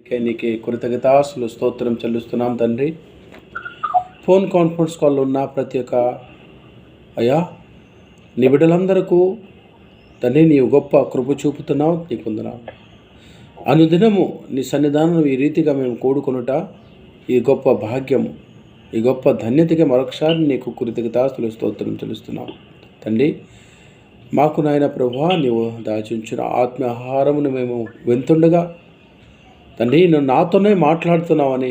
నీకే కృతజ్ఞతాస్తులు స్తోత్రం చెల్లిస్తున్నాం తండ్రి. ఫోన్ కాన్ఫరెన్స్ కాల్లో ఉన్న ప్రతి ఒక్క అయ్యా నీ బిడ్డలందరకు తండ్రి నీవు గొప్ప కృప చూపుతున్నావు, నీకు వందనాలు. అనుదినము నీ సన్నిధానం ఈ రీతిగా మేము కూడుకొనుట ఈ గొప్ప భాగ్యము, ఈ గొప్ప ధన్యతగా మరొకసారి నీకు కృతజ్ఞతాస్తులు స్తోత్రం చెల్లిస్తున్నాం తండ్రి. మాకు నాయన ప్రభువా, నీవు దాచించిన ఆత్మ ఆహారమును మేము వింటుండగా తండ్రి నువ్వు నాతోనే మాట్లాడుతున్నావని,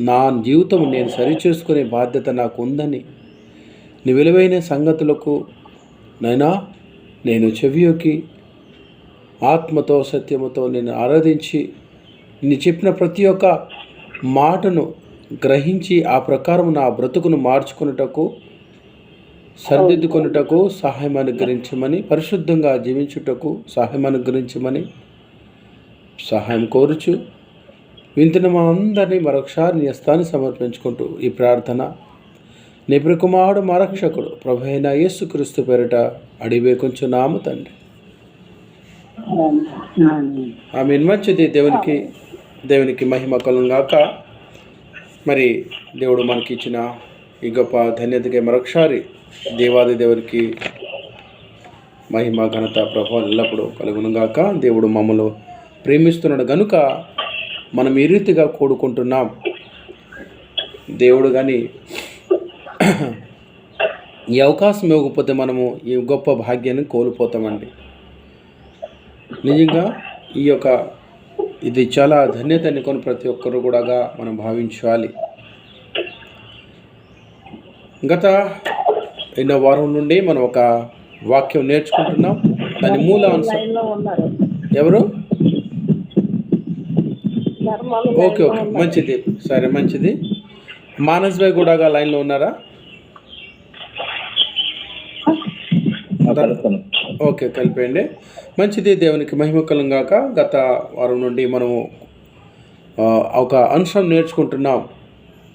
నా జీవితం నేను సరిచేసుకునే బాధ్యత నాకు ఉందని, నీ విలువైన సంగతులకు నైనా నేను చెవియొక్కి ఆత్మతో సత్యముతో నేను ఆరాధించి నీ చెప్పిన ప్రతి ఒక్క మాటను గ్రహించి ఆ ప్రకారం నా బ్రతుకును మార్చుకున్నటకు, సరిదిద్దుకొనుటకు సహాయం అనుగ్రహించమని, పరిశుద్ధంగా జీవించుటకు సహాయం అనుగ్రహించమని సహాయం కోరుచు వింటున్న మా అందరినీ మరొకసారి నీ హస్తాన్ని సమర్పించుకుంటూ ఈ ప్రార్థన నీ ప్రియకుమారుడు మా రక్షకుడు ప్రభు అయిన యేసుక్రీస్తు పేరిట అడిగే కొంచెం నాము తండ్రి. ఆమె మంచిది. దేవునికి మహిమ కలుగాక. మరి దేవుడు మనకి ఇచ్చిన ఈ గొప్ప ధన్యతకి మరొకసారి దేవాది దేవునికి మహిమ ఘనత ప్రభావాలు ఎల్లప్పుడూ కలుగునుగాక. దేవుడు మమ్మల్ని ప్రేమిస్తున్నాడు గనుక మనం ఈ రీతిగా కూడుకుంటున్నాం. దేవుడు కానీ ఈ అవకాశం ఇవ్వకపోతే మనము ఈ గొప్ప భాగ్యాన్ని కోల్పోతామండి. నిజంగా ఇది చాలా ధన్యత అనుకొని ప్రతి ఒక్కరు కూడా మనం భావించాలి. గత ఎన్నో వారం నుండి మనం ఒక వాక్యం నేర్చుకుంటున్నాం. దాని మూల అంశం ఎవరు? ఓకే, మంచిది, సరే మంచిది. మానస్ భాయ్ కూడా లైన్లో ఉన్నారా? ఓకే, కలిపేయండి. మంచిది. దేవునికి మహిమ కలుగాక. గత వారం నుండి మనము ఒక అంశం నేర్చుకుంటున్నాం.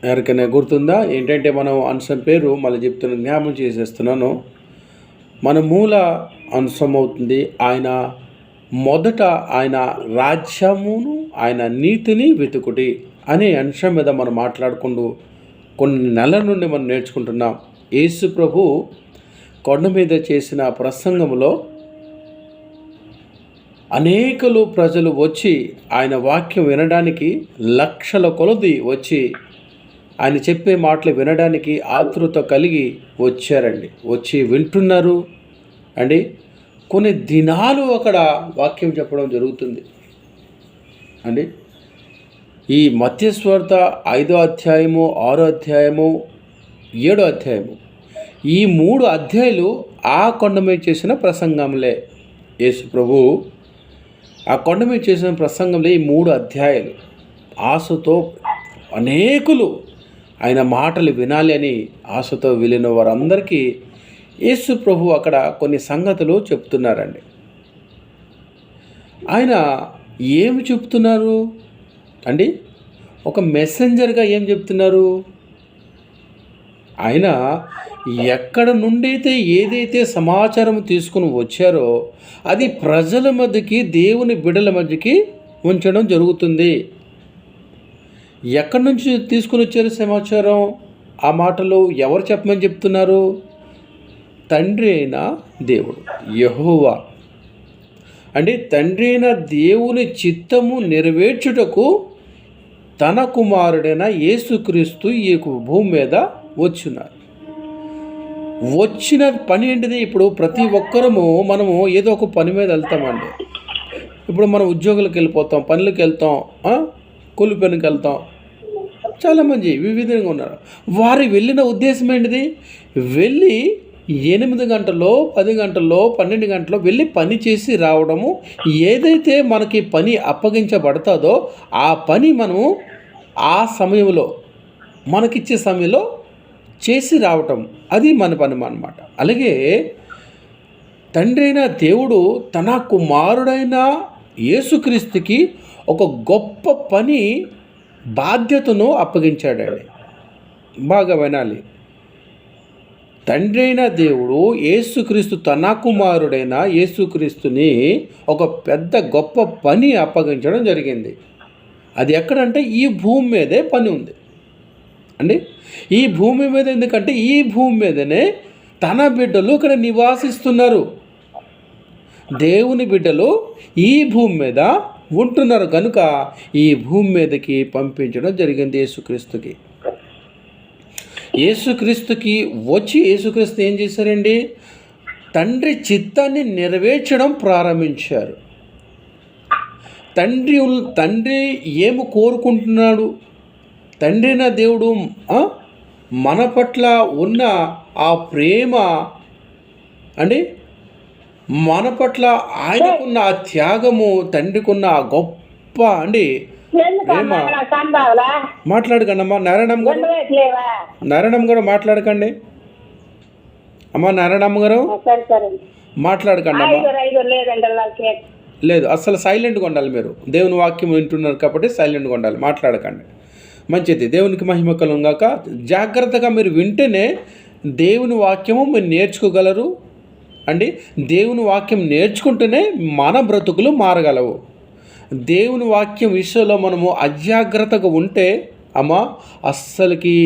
ఎవరికైనా గుర్తుందా? ఏంటంటే మనం అంశం పేరు మళ్ళీ చెప్తున్నా, జ్ఞాపకం చేసేస్తున్నాను. మన మూల అంశం అవుతుంది మొదట ఆయన రాజ్యమును ఆయన నీతిని వెతుకుటి అనే అంశం మీద మనం మాట్లాడుకుంటూ కొన్ని నెలల నుండి మనం నేర్చుకుంటున్నాం. యేసు ప్రభు కొండ మీద చేసిన ప్రసంగంలో అనేకలు ప్రజలు వచ్చి ఆయన వాక్యం వినడానికి లక్షల కొలది వచ్చి ఆయన చెప్పే మాటలు వినడానికి ఆతృత కలిగి వచ్చారండి. వచ్చి వింటున్నారు అండి. కొన్ని దినాలు అక్కడ వాక్యం చెప్పడం జరుగుతుంది అండి. ఈ మత్తయి సువార్త 5వ అధ్యాయము, 6వ అధ్యాయము, 7వ అధ్యాయము, ఈ 3 అధ్యాయాలు ఆ కొండ మీద చేసిన ప్రసంగంలే. యేసు ప్రభు ఆ కొండ మీద చేసిన ప్రసంగంలో ఈ 3 అధ్యాయాలు ఆశతో అనేకులు ఆయన మాటలు వినాలి అని ఆశతో వెళ్ళిన వారందరికీ యేసు ప్రభు అక్కడ కొన్ని సంగతులు చెప్తున్నారండి. ఆయన ఏమి చెప్తున్నారు అండి? ఒక మెసెంజర్గా ఏం చెప్తున్నారు? ఆయన ఎక్కడ నుండి అయితే ఏదైతే సమాచారం తీసుకుని వచ్చారో అది ప్రజల మధ్యకి, దేవుని బిడ్డల మధ్యకి ఉంచడం జరుగుతుంది. ఎక్కడి నుంచి తీసుకుని వచ్చారు సమాచారం? ఆ మాటలు ఎవరు చెప్పమని చెప్తున్నారు? తండ్రి అయిన దేవుడు, యెహోవా అంటే తండ్రి అయిన దేవుని చిత్తము నెరవేర్చుటకు తన కుమారుడైన యేసుక్రీస్తు ఈ భూమి మీద వచ్చిన పని ఏంటిది? ఇప్పుడు ప్రతి ఒక్కరము మనము ఏదో ఒక పని మీద వెళ్తామండి. ఇప్పుడు మనం ఉద్యోగులకు వెళ్ళిపోతాం, పనులకు వెళ్తాం, కూలి పనికి వెళ్తాం. చాలామంది వివిధంగా ఉన్నారు. వారు వెళ్ళిన ఉద్దేశం ఏంటిది? వెళ్ళి 8 గంటల్లో, 10 గంటల్లో, 12 గంటల్లో వెళ్ళి పని చేసి రావడము. ఏదైతే మనకి పని అప్పగించబడతాదో ఆ పని మనము ఆ సమయంలో, మనకిచ్చే సమయంలో చేసి రావటం, అది మన పని అన్నమాట. అలాగే తండ్రి అయిన దేవుడు తన కుమారుడైన యేసుక్రీస్తుకి ఒక గొప్ప పని బాధ్యతను అప్పగించాడండి. బాగా వినాలి. తండ్రి అయిన దేవుడు యేసుక్రీస్తు తన కుమారుడైన యేసుక్రీస్తుని ఒక పెద్ద గొప్ప పని అప్పగించడం జరిగింది. అది ఎక్కడంటే ఈ భూమి మీదే పని ఉంది అండి. ఈ భూమి మీద ఎందుకంటే ఈ భూమి మీదనే తన బిడ్డలు ఇక్కడ నివాసిస్తున్నారు. దేవుని బిడ్డలు ఈ భూమి మీద ఉంటున్నారు కనుక ఈ భూమి మీదకి పంపించడం జరిగింది యేసుక్రీస్తుకి. యేసుక్రీస్తుకి వచ్చి యేసుక్రీస్తు ఏం చేశారండి? తండ్రి చిత్తాన్ని నెరవేర్చడం ప్రారంభించారు. తండ్రి ఏమి కోరుకుంటున్నాడు? తండ్రి అయిన దేవుడు మన పట్ల ఉన్న ఆ ప్రేమ అండి, మన పట్ల ఆయనకున్న ఆ త్యాగము, తండ్రికున్న ఆ గొప్ప అండి ప్రేమ. మాట్లాడకండి అమ్మా నారాయణమ్మ గారు మాట్లాడకండి. అమ్మా నారాయణమ్మ గారు మాట్లాడకండి అమ్మా. లేదు, అసలు సైలెంట్గా ఉండాలి. మీరు దేవుని వాక్యం వింటున్నారు కాబట్టి సైలెంట్గా ఉండాలి, మాట్లాడకండి. మంచిది, దేవునికి మహిమ కలుగాక. జాగ్రత్తగా మీరు వింటేనే దేవుని వాక్యము మీరు నేర్చుకోగలరు అండి. దేవుని వాక్యం నేర్చుకుంటేనే మన బ్రతుకులు మారగలవు. దేవుని వాక్యం విషయంలో మనము అజాగ్రత్తగా ఉంటే అస్సలకి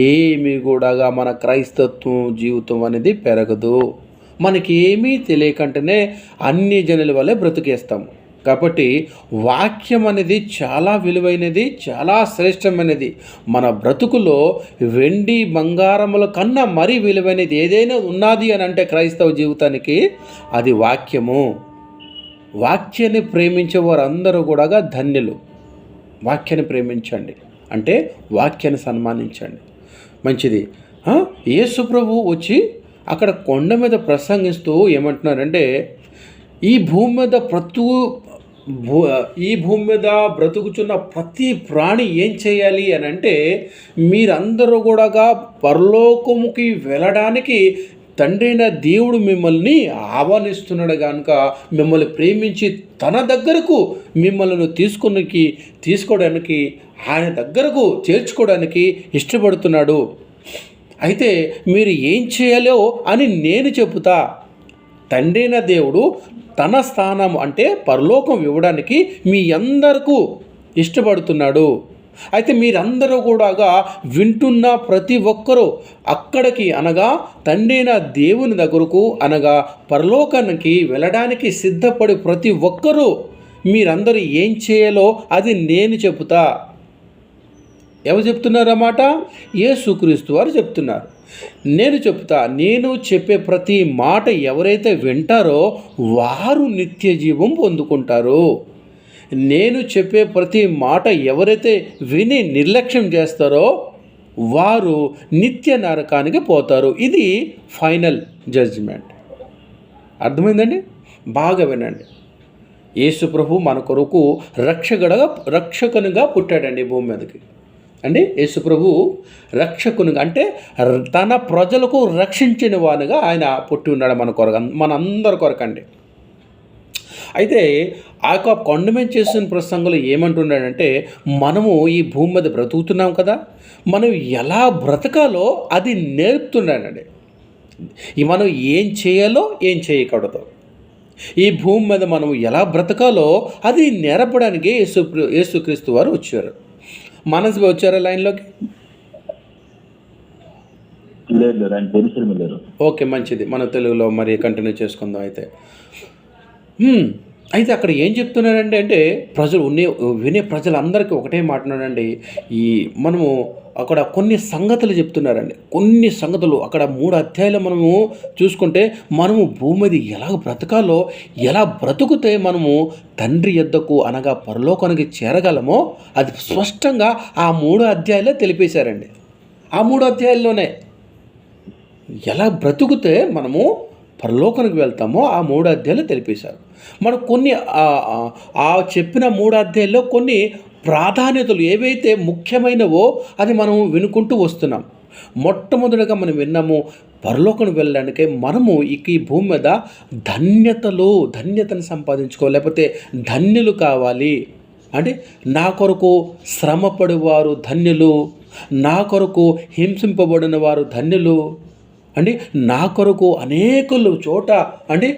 ఏమీ కూడా మన క్రైస్తత్వం జీవితం అనేది పెరగదు. మనకి ఏమీ తెలియకంటేనే అన్ని జనుల వల్లే బ్రతికేస్తాము. కాబట్టి వాక్యం అనేది చాలా విలువైనది, చాలా శ్రేష్టమైనది. మన బ్రతుకులో వెండి బంగారముల కన్నా మరీ విలువైనది ఏదైనా ఉన్నది అని అంటే క్రైస్తవ జీవితానికి అది వాక్యము. వాక్యాన్ని ప్రేమించే వారందరూ కూడా ధన్యులు. వాక్యాన్ని ప్రేమించండి అంటే వాక్యాన్ని సన్మానించండి. మంచిది. యేసు ప్రభు వచ్చి అక్కడ కొండ మీద ప్రసంగిస్తూ ఏమంటున్నారంటే, ఈ భూమి మీద బ్రతుకుచున్న ప్రతి ప్రాణి ఏం చేయాలి అని అంటే, మీరందరూ కూడా పరలోకముకి వెళ్ళడానికి తండ్రి అయిన దేవుడు మిమ్మల్ని ఆహ్వానిస్తున్నాడు కనుక మిమ్మల్ని ప్రేమించి తన దగ్గరకు మిమ్మల్ని తీసుకోవడానికి ఆయన దగ్గరకు చేర్చుకోవడానికి ఇష్టపడుతున్నాడు. అయితే మీరు ఏం చేయాలో అని నేను చెబుతా. తండ్రి అయిన దేవుడు తన స్థానం అంటే పరలోకం ఇవ్వడానికి మీ అందరికీ ఇష్టపడుతున్నాడు. అయితే మీరందరూ కూడా వింటున్న ప్రతి ఒక్కరూ అక్కడికి అనగా తండ్రి అయిన దేవుని దగ్గరకు అనగా పరలోకానికి వెళ్ళడానికి సిద్ధపడి ప్రతి ఒక్కరూ మీరందరూ ఏం చేయాలో అది నేను చెబుతా. ఎవరు చెప్తున్నారన్నమాట? యేసుక్రీస్తు వారు చెప్తున్నారు. నేను చెప్తా. నేను చెప్పే ప్రతి మాట ఎవరైతే వింటారో వారు నిత్య జీవం పొందుకుంటారు. నేను చెప్పే ప్రతి మాట ఎవరైతే విని నిర్లక్ష్యం చేస్తారో వారు నిత్య నరకానికి పోతారు. ఇది ఫైనల్ జడ్జిమెంట్. అర్థమైందండి? బాగా వినండి. యేసు ప్రభు మన కొరకు రక్షకునిగా పుట్టాడండి భూమి మీదకి అండి. యేసు ప్రభు రక్షకునిగా అంటే తన ప్రజలకు రక్షించిన వానుగా ఆయన పుట్టి ఉన్నాడు మన కొరకు, మనందరి కొరకండి. అయితే ఆ యొక్క కొండ మీద చేసిన ప్రసంగంలో ఏమంటున్నాడంటే, మనము ఈ భూమి మీద బ్రతుకుతున్నాం కదా, మనం ఎలా బ్రతకాలో అది నేర్పుతున్నాడండి. మనం ఏం చేయాలో ఏం చేయకూడదు, ఈ భూమి మీద మనం ఎలా బ్రతకాలో అది నేర్పడానికి యేసుక్రీస్తు వారు వచ్చారు. మనసు వచ్చారా లైన్లోకి? ఓకే, మంచిది. మన తెలుగులో మరి కంటిన్యూ చేసుకుందాం. అయితే అక్కడ ఏం చెప్తున్నారండి అంటే, ప్రజలు వినే ప్రజలందరికీ ఒకటే మాట్లాడండి. మనము అక్కడ కొన్ని సంగతులు చెప్తున్నారండి. కొన్ని సంగతులు అక్కడ 3 అధ్యాయాలు మనము చూసుకుంటే మనము భూమి మీద ఎలా బ్రతకాలో, ఎలా బ్రతుకుతే మనము తండ్రి యొద్దకు అనగా పరలోకానికి చేరగలమో అది స్పష్టంగా ఆ 3 అధ్యాయాలే తెలిపేశారండి. ఆ 3 అధ్యాయాల్లోనే ఎలా బ్రతుకుతే మనము పరలోకానికి వెళ్తామో ఆ 3 అధ్యాయాలు తెలిపేశారు. మనకు కొన్ని ఆ చెప్పిన 3 అధ్యాయాల్లో కొన్ని ప్రాధాన్యతలు ఏవైతే ముఖ్యమైనవో అది మనం వినుకుంటూ వస్తున్నాం. మొట్టమొదటిగా మనం విన్నాము, పరలోకం వెళ్ళడానికి మనము ఈ భూమి మీద ధన్యతను సంపాదించుకోవాలి, లేకపోతే ధన్యులు కావాలి. అంటే నా కొరకు శ్రమపడేవారు ధన్యులు, నా కొరకు హింసింపబడిన వారు ధన్యులు అండి, నా కొరకు అనేకులు చోట అండి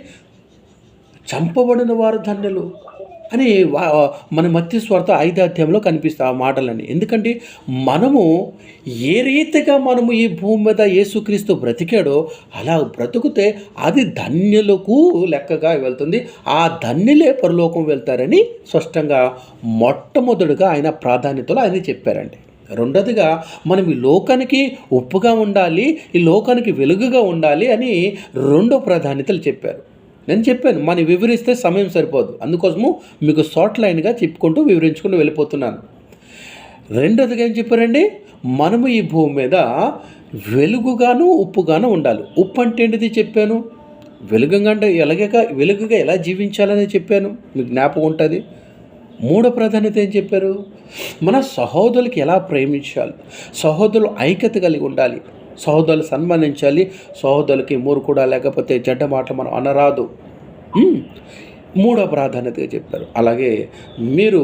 చంపబడిన వారు ధన్యులు. అని మన మత్తయి సువార్త 5వ అధ్యాయంలో కనిపిస్తాయి ఆ మాటలని. ఎందుకంటే మనము ఏ రీతిగా మనము ఈ భూమి మీద యేసుక్రీస్తు బ్రతికాడో అలా బ్రతుకుతే అది ధన్యులకు లెక్కగా వెళ్తుంది. ఆ ధన్యులే పరలోకం వెళ్తారని స్పష్టంగా మొట్టమొదటిగా ఆయన ప్రాధాన్యతలో ఆయన చెప్పారండి. రెండోదిగా మనం ఈ లోకానికి ఉప్పుగా ఉండాలి, ఈ లోకానికి వెలుగుగా ఉండాలి అని రెండో ప్రాధాన్యతలు చెప్పారు. నేను చెప్పాను, మనం వివరిస్తే సమయం సరిపోదు, అందుకోసము మీకు షార్ట్ లైన్గా చెప్పుకుంటూ వివరించుకుంటూ వెళ్ళిపోతున్నాను. రెండోదిగా ఏం చెప్పారండి, మనము ఈ భూమి మీద వెలుగుగాను ఉప్పుగాను ఉండాలి. ఉప్పు అంటే ఏంటిది చెప్పాను, వెలుగుగా ఎలా జీవించాలని చెప్పాను, మీకు జ్ఞాపకం ఉంటుంది. మూడో ప్రాధాన్యత ఏం చెప్పారు, మన సహోదరులకి ఎలా ప్రేమించాలి, సహోదరులు ఐక్యత కలిగి ఉండాలి, సహోదరులు సన్మానించాలి, సహోదరులకి మూర్ఖుడా లేకపోతే చెడ్డ మాటలు మనం అనరాదు. మూడో ప్రాధాన్యతగా చెప్పారు. అలాగే మీరు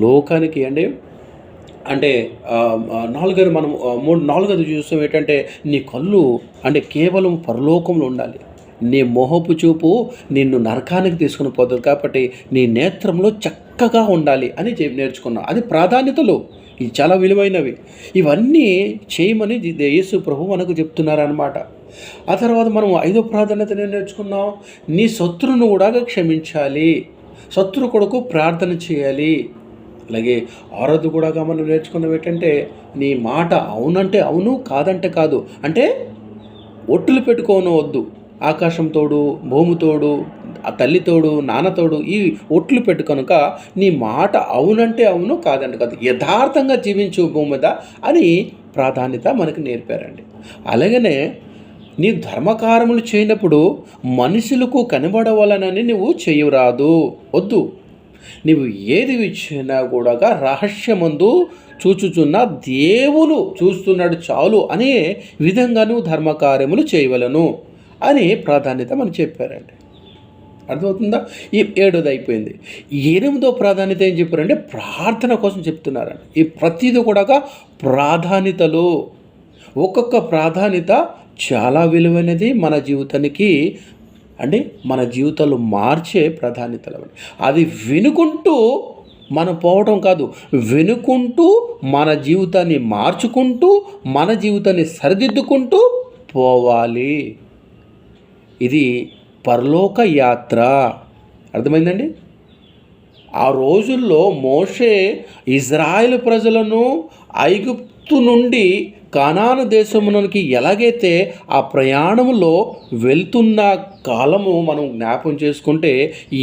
లోకానికి అంటే నాలుగోది మనం నాలుగోది చూస్తాం ఏంటంటే, నీ కళ్ళు అంటే కేవలం పరలోకంలో ఉండాలి. నీ మోహపు చూపు నిన్ను నరకానికి తీసుకుని పోతుంది, కాబట్టి నీ నేత్రంలో చక్కగా ఉండాలి అని నేర్చుకున్నాం. అది ప్రాధాన్యతలు, ఇవి చాలా విలువైనవి. ఇవన్నీ చేయమని యేసు ప్రభు మనకు చెప్తున్నారనమాట. ఆ తర్వాత మనం 5వ ప్రాధాన్యత నేర్చుకున్నాం, నీ శత్రువును కూడా క్షమించాలి, శత్రు కొరకు ప్రార్థన చేయాలి. అలాగే 6వది కూడా మనం నేర్చుకున్నాం ఏంటంటే, నీ మాట అవునంటే అవును, కాదంటే కాదు. అంటే ఒట్టులు పెట్టుకోనవద్దు. ఆకాశం తోడు, భూమి తోడు, ఆ తల్లి తోడు, నాన్న తోడు, ఈ ఒట్లు పెట్టు కనుక నీ మాట అవునంటే అవును, కాదంటే కాదు, యథార్థంగా జీవించు భూమి మీద అని ప్రాధాన్యత మనకు నేర్పారండి. అలాగనే నీ ధర్మకార్యములు చేయనప్పుడు మనుషులకు కనబడవలనని నువ్వు చేయరాదు, వద్దు. నీవు ఏది ఇచ్చినా కూడా రహస్యమందు చూచుచున్న దేవుడు చూస్తున్నాడు చాలు అనే విధంగా నువ్వు ధర్మకార్యములు చేయవలను అని ప్రాధాన్యత మనం చెప్పారండి. అర్థమవుతుందా? ఈ 7వది అయిపోయింది. 8వ ప్రాధాన్యత ఏం చెప్పారంటే, ప్రార్థన కోసం చెప్తున్నారండి. ఈ ప్రతిదీ కూడా ప్రాధాన్యతలు, ఒక్కొక్క ప్రాధాన్యత చాలా విలువైనది మన జీవితానికి, అంటే మన జీవితాలు మార్చే ప్రాధాన్యతలు. అది వినుకుంటూ మనం పోవటం కాదు, వినుకుంటూ మన జీవితాన్ని మార్చుకుంటూ మన జీవితాన్ని సరిదిద్దుకుంటూ పోవాలి. ఇది పరలోక యాత్ర. అర్థమైందండి? ఆ రోజుల్లో మోషే ఇజ్రాయేలు ప్రజలను ఐగుప్తు నుండి కానాను దేశమునకి ఎలాగైతే ఆ ప్రయాణంలో వెళ్తున్న కాలము మనం జ్ఞాపం చేసుకుంటే,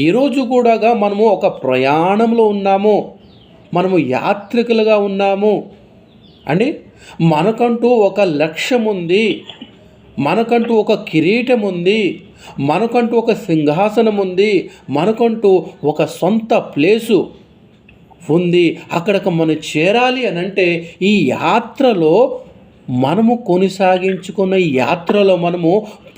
ఈరోజు కూడా మనము ఒక ప్రయాణంలో ఉన్నాము, మనము యాత్రికులుగా ఉన్నాము అండి. మనకంటూ ఒక లక్ష్యం ఉంది, మనకంటూ ఒక కిరీటం ఉంది, మనకంటూ ఒక సింహాసనం ఉంది, మనకంటూ ఒక సొంత ప్లేసు ఉంది. అక్కడికి మనం చేరాలి అని అంటే ఈ యాత్రలో మనము కొనసాగించుకున్న యాత్రలో మనము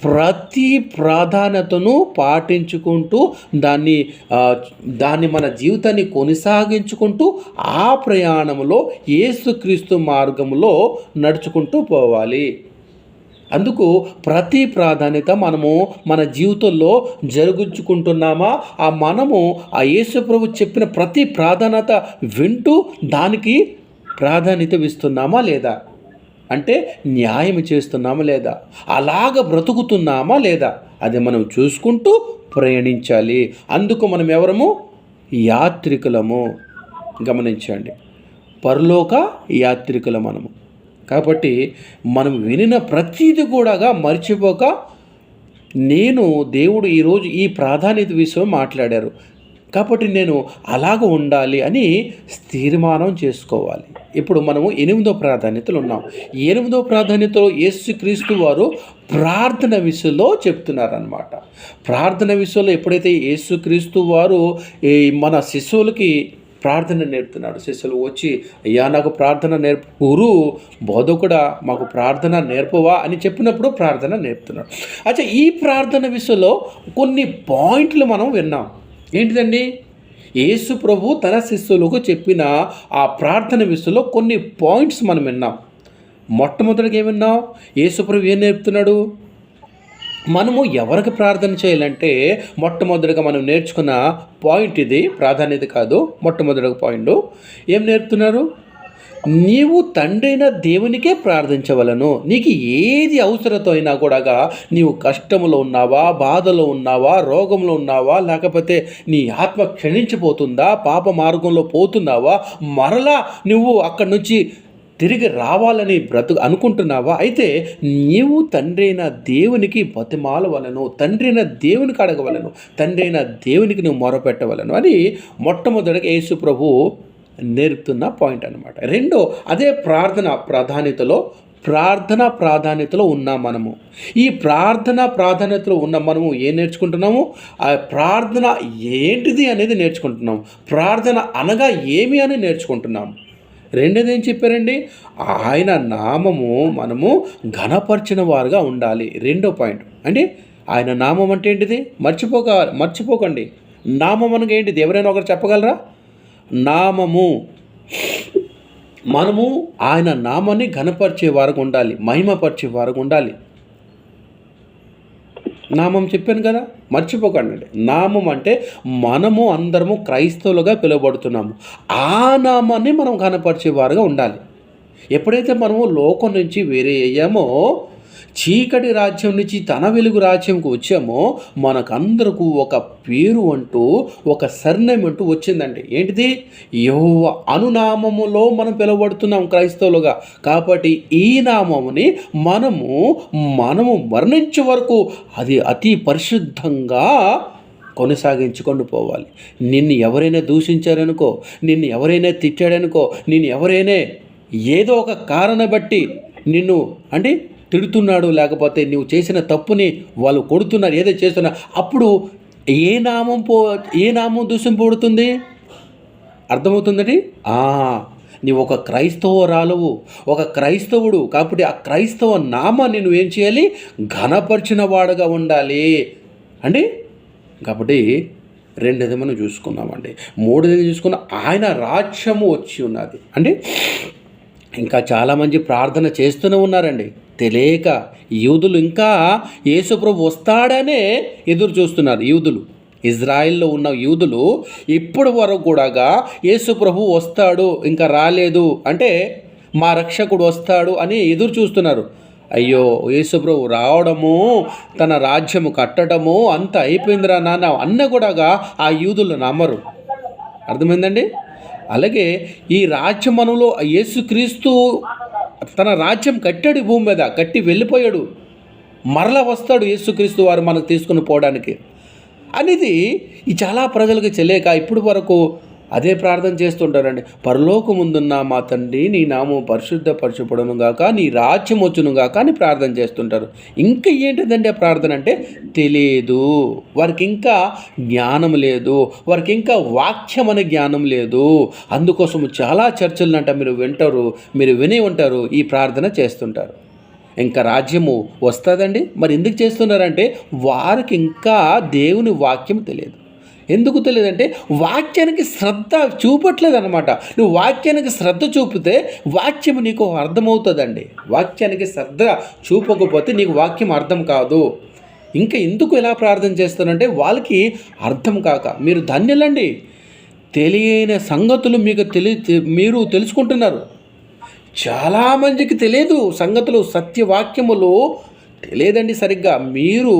ప్రతి ప్రాధాన్యతను పాటించుకుంటూ దాన్ని మన జీవితాన్ని కొనసాగించుకుంటూ ఆ ప్రయాణంలో యేసుక్రీస్తు మార్గంలో నడుచుకుంటూ పోవాలి. అందుకు ప్రతి ప్రాధాన్యత మనము మన జీవితంలో జరుగుచుకుంటున్నామా, మనము ఆ యేసు ప్రభు చెప్పిన ప్రతి ప్రాధాన్యత వింటూ దానికి ప్రాధాన్యత ఇస్తున్నామా లేదా, అంటే న్యాయం చేస్తున్నామా లేదా, అలాగ బ్రతుకుతున్నామా లేదా, అది మనం చూసుకుంటూ ప్రయాణించాలి. అందుకు మనం ఎవరము? యాత్రికులము. గమనించండి, పరలోక యాత్రికుల మనము. కాబట్టి మనం వినిన ప్రతీది కూడా మర్చిపోక, దేవుడు ఈరోజు ఈ ప్రాధాన్యత విషయం మాట్లాడారు కాబట్టి నేను అలాగ ఉండాలి అని తీర్మానం చేసుకోవాలి. ఇప్పుడు మనము 8వ ప్రాధాన్యతలు ఉన్నాం. 8వ ప్రాధాన్యతలో యేసుక్రీస్తు వారు ప్రార్థన విషయంలో చెప్తున్నారనమాట. ప్రార్థన విషయంలో ఎప్పుడైతే యేసుక్రీస్తు వారు మన శిశువులకి ప్రార్థన నేర్పుతున్నాడు, శిష్యులు వచ్చి, అయ్యా నాకు ప్రార్థన గురు బోధకుడా మాకు ప్రార్థన నేర్పవా అని చెప్పినప్పుడు ప్రార్థన నేర్పుతున్నాడు. అచ్చా, ఈ ప్రార్థన విషయంలో కొన్ని పాయింట్లు మనం విన్నాం. ఏంటిదండి? యేసు ప్రభు తన శిష్యులకు చెప్పిన ఆ ప్రార్థన విషయంలో కొన్ని పాయింట్స్ మనం విన్నాం. మొట్టమొదటిగా ఏం విన్నాం? యేసు ప్రభు ఏం నేర్పుతున్నాడు? మనము ఎవరికి ప్రార్థన చేయాలంటే మొట్టమొదటిగా మనం నేర్చుకున్న పాయింట్ ఇది, ప్రాధాన్యత కాదు, మొట్టమొదటి పాయింట్ ఏం నేర్పుతున్నారు? నీవు తండ్రైన దేవునికే ప్రార్థించవలను. నీకు ఏది అవసరత అయినా కూడా, నీవు కష్టంలో ఉన్నావా, బాధలో ఉన్నావా, రోగంలో ఉన్నావా, లేకపోతే నీ ఆత్మ క్షణించిపోతుందా, పాప మార్గంలో పోతున్నావా, మరలా నువ్వు అక్కడి నుంచి తిరిగి రావాలని అనుకుంటున్నావా? అయితే నీవు తండ్రైన దేవునికి బతిమాలవలను, తండ్రైన దేవునికి అడగవలను, తండ్రైన దేవునికి నువ్వు మొరపెట్టవలను అని మొట్టమొదటిగా యేసు ప్రభు నేర్పుతున్న పాయింట్ అనమాట. రెండో, అదే ప్రాధాన్యతలో ఉన్నాం మనము. ఈ ప్రాధాన్యతలో ఉన్న మనము ఏం నేర్చుకుంటున్నాము? ఆ ప్రార్థన ఏంటిది అనేది నేర్చుకుంటున్నాము. ప్రార్థన అనగా ఏమి అని నేర్చుకుంటున్నాము. రెండోది ఏం చెప్పారండి? ఆయన నామము మనము ఘనపరిచిన వారుగా ఉండాలి. రెండో పాయింట్ అంటే ఆయన నామం అంటే ఏంటిది? మర్చిపోకండి. నామం అనగా ఏంటిది? ఎవరైనా ఒకరు చెప్పగలరా? నామము, మనము ఆయన నామాన్ని ఘనపరిచే వారుగా ఉండాలి, మహిమపరిచే వారుగా ఉండాలి. నామం చెప్పాను కదా, మర్చిపోకండి. నామం అంటే మనము అందరము క్రైస్తవులుగా పిలువబడుతున్నాము. ఆ నామాన్ని మనం కనపరిచే వారుగా ఉండాలి. ఎప్పుడైతే మనము లోకం నుంచి వేరే అయ్యామో, చీకటి రాజ్యం నుంచి తన వెలుగు రాజ్యంకు వచ్చామో, మనకందరకు ఒక పేరు అంటూ, ఒక సర్నేమ్ అంటూ వచ్చిందండి. ఏంటిది? యెహోవా అనునామములో మనం పిలువబడుతున్నాం క్రైస్తవులుగా. కాబట్టి ఈ నామముని మనము మరణించే వరకు అది అతి పరిశుద్ధంగా కొనసాగించుకొని పోవాలి. నిన్ను ఎవరైనా దూషించారనుకో, నిన్ను ఎవరైనా తిట్టాడనుకో, నిన్ను ఎవరైనా ఏదో ఒక కారణం బట్టి నిన్ను అంటే తిడుతున్నాడు, లేకపోతే నువ్వు చేసిన తప్పుని వాళ్ళు కొడుతున్నారు, ఏదో చేస్తున్నారు, అప్పుడు ఏ నామం దూషింపబడుతుంది? అర్థమవుతుందండి? నీవు ఒక క్రైస్తవురాలువు, ఒక క్రైస్తవుడు. కాబట్టి ఆ క్రైస్తవ నామాన్ని నువ్వు ఏం చేయాలి? ఘనపరిచిన వాడుగా ఉండాలి అండి. కాబట్టి రెండోది మనం చూసుకున్నామండి. మూడోది చూసుకున్న ఆయన రాజ్యము వచ్చి ఉన్నది అంటే ఇంకా చాలామంది ప్రార్థన చేస్తూనే ఉన్నారండి. తెలియక యూదులు ఇంకా యేసుప్రభు వస్తాడనే ఎదురు చూస్తున్నారు. ఇజ్రాయిల్లో ఉన్న యూదులు ఇప్పటి వరకు కూడా యేసుప్రభు వస్తాడు, ఇంకా రాలేదు అంటే మా రక్షకుడు వస్తాడు అని ఎదురు చూస్తున్నారు. అయ్యో, యేసుప్రభు రావడము, తన రాజ్యము కట్టడము అంత అయిపోయిందిరా నాన్న అన్న కూడా ఆ యూదులు నమ్మరు. అర్థమైందండి? అలాగే ఈ రాజ్యమనులో యేసుక్రీస్తు తన రాజ్యం కట్టాడు, భూమి మీద కట్టి వెళ్ళిపోయాడు, మరలా వస్తాడు యేసుక్రీస్తు వారు మనకు తీసుకుని పోవడానికి అనేది ఈ చాలా ప్రజలకు తెలియక ఇప్పుడు వరకు అదే ప్రార్థన చేస్తుంటారండి. పరలోకముందున్న మా తండ్రి, నీ నామం పరిశుద్ధపరచబడును గాక, నీ రాజ్యం వచ్చును గాక అని ప్రార్థన చేస్తుంటారు. ఇంకా ఏంటిదండి ఆ ప్రార్థన అంటే తెలియదు వారికి, ఇంకా జ్ఞానం లేదు వారికి, ఇంకా వాక్యం అనే జ్ఞానం లేదు. అందుకోసం చాలా చర్చలంట మీరు వినే ఉంటారు, ఈ ప్రార్థన చేస్తుంటారు. ఇంకా రాజ్యము వస్తుందండి. మరి ఎందుకు చేస్తున్నారంటే వారికి ఇంకా దేవుని వాక్యం తెలియదు. ఎందుకు తెలియదంటే వాక్యానికి శ్రద్ధ చూపట్లేదు అనమాట. నువ్వు వాక్యానికి శ్రద్ధ చూపితే వాక్యం నీకు అర్థమవుతుందండి. వాక్యానికి శ్రద్ధ చూపకపోతే నీకు వాక్యం అర్థం కాదు. ఇంకా ఎందుకు ఎలా ప్రార్థన చేస్తారంటే వాళ్ళకి అర్థం కాక. మీరు ధన్యులండి, తెలియని సంగతులు మీరు తెలుసుకుంటున్నారు. చాలామందికి తెలియదు సంగతులు, సత్యవాక్యములు తెలియదండి సరిగ్గా. మీరు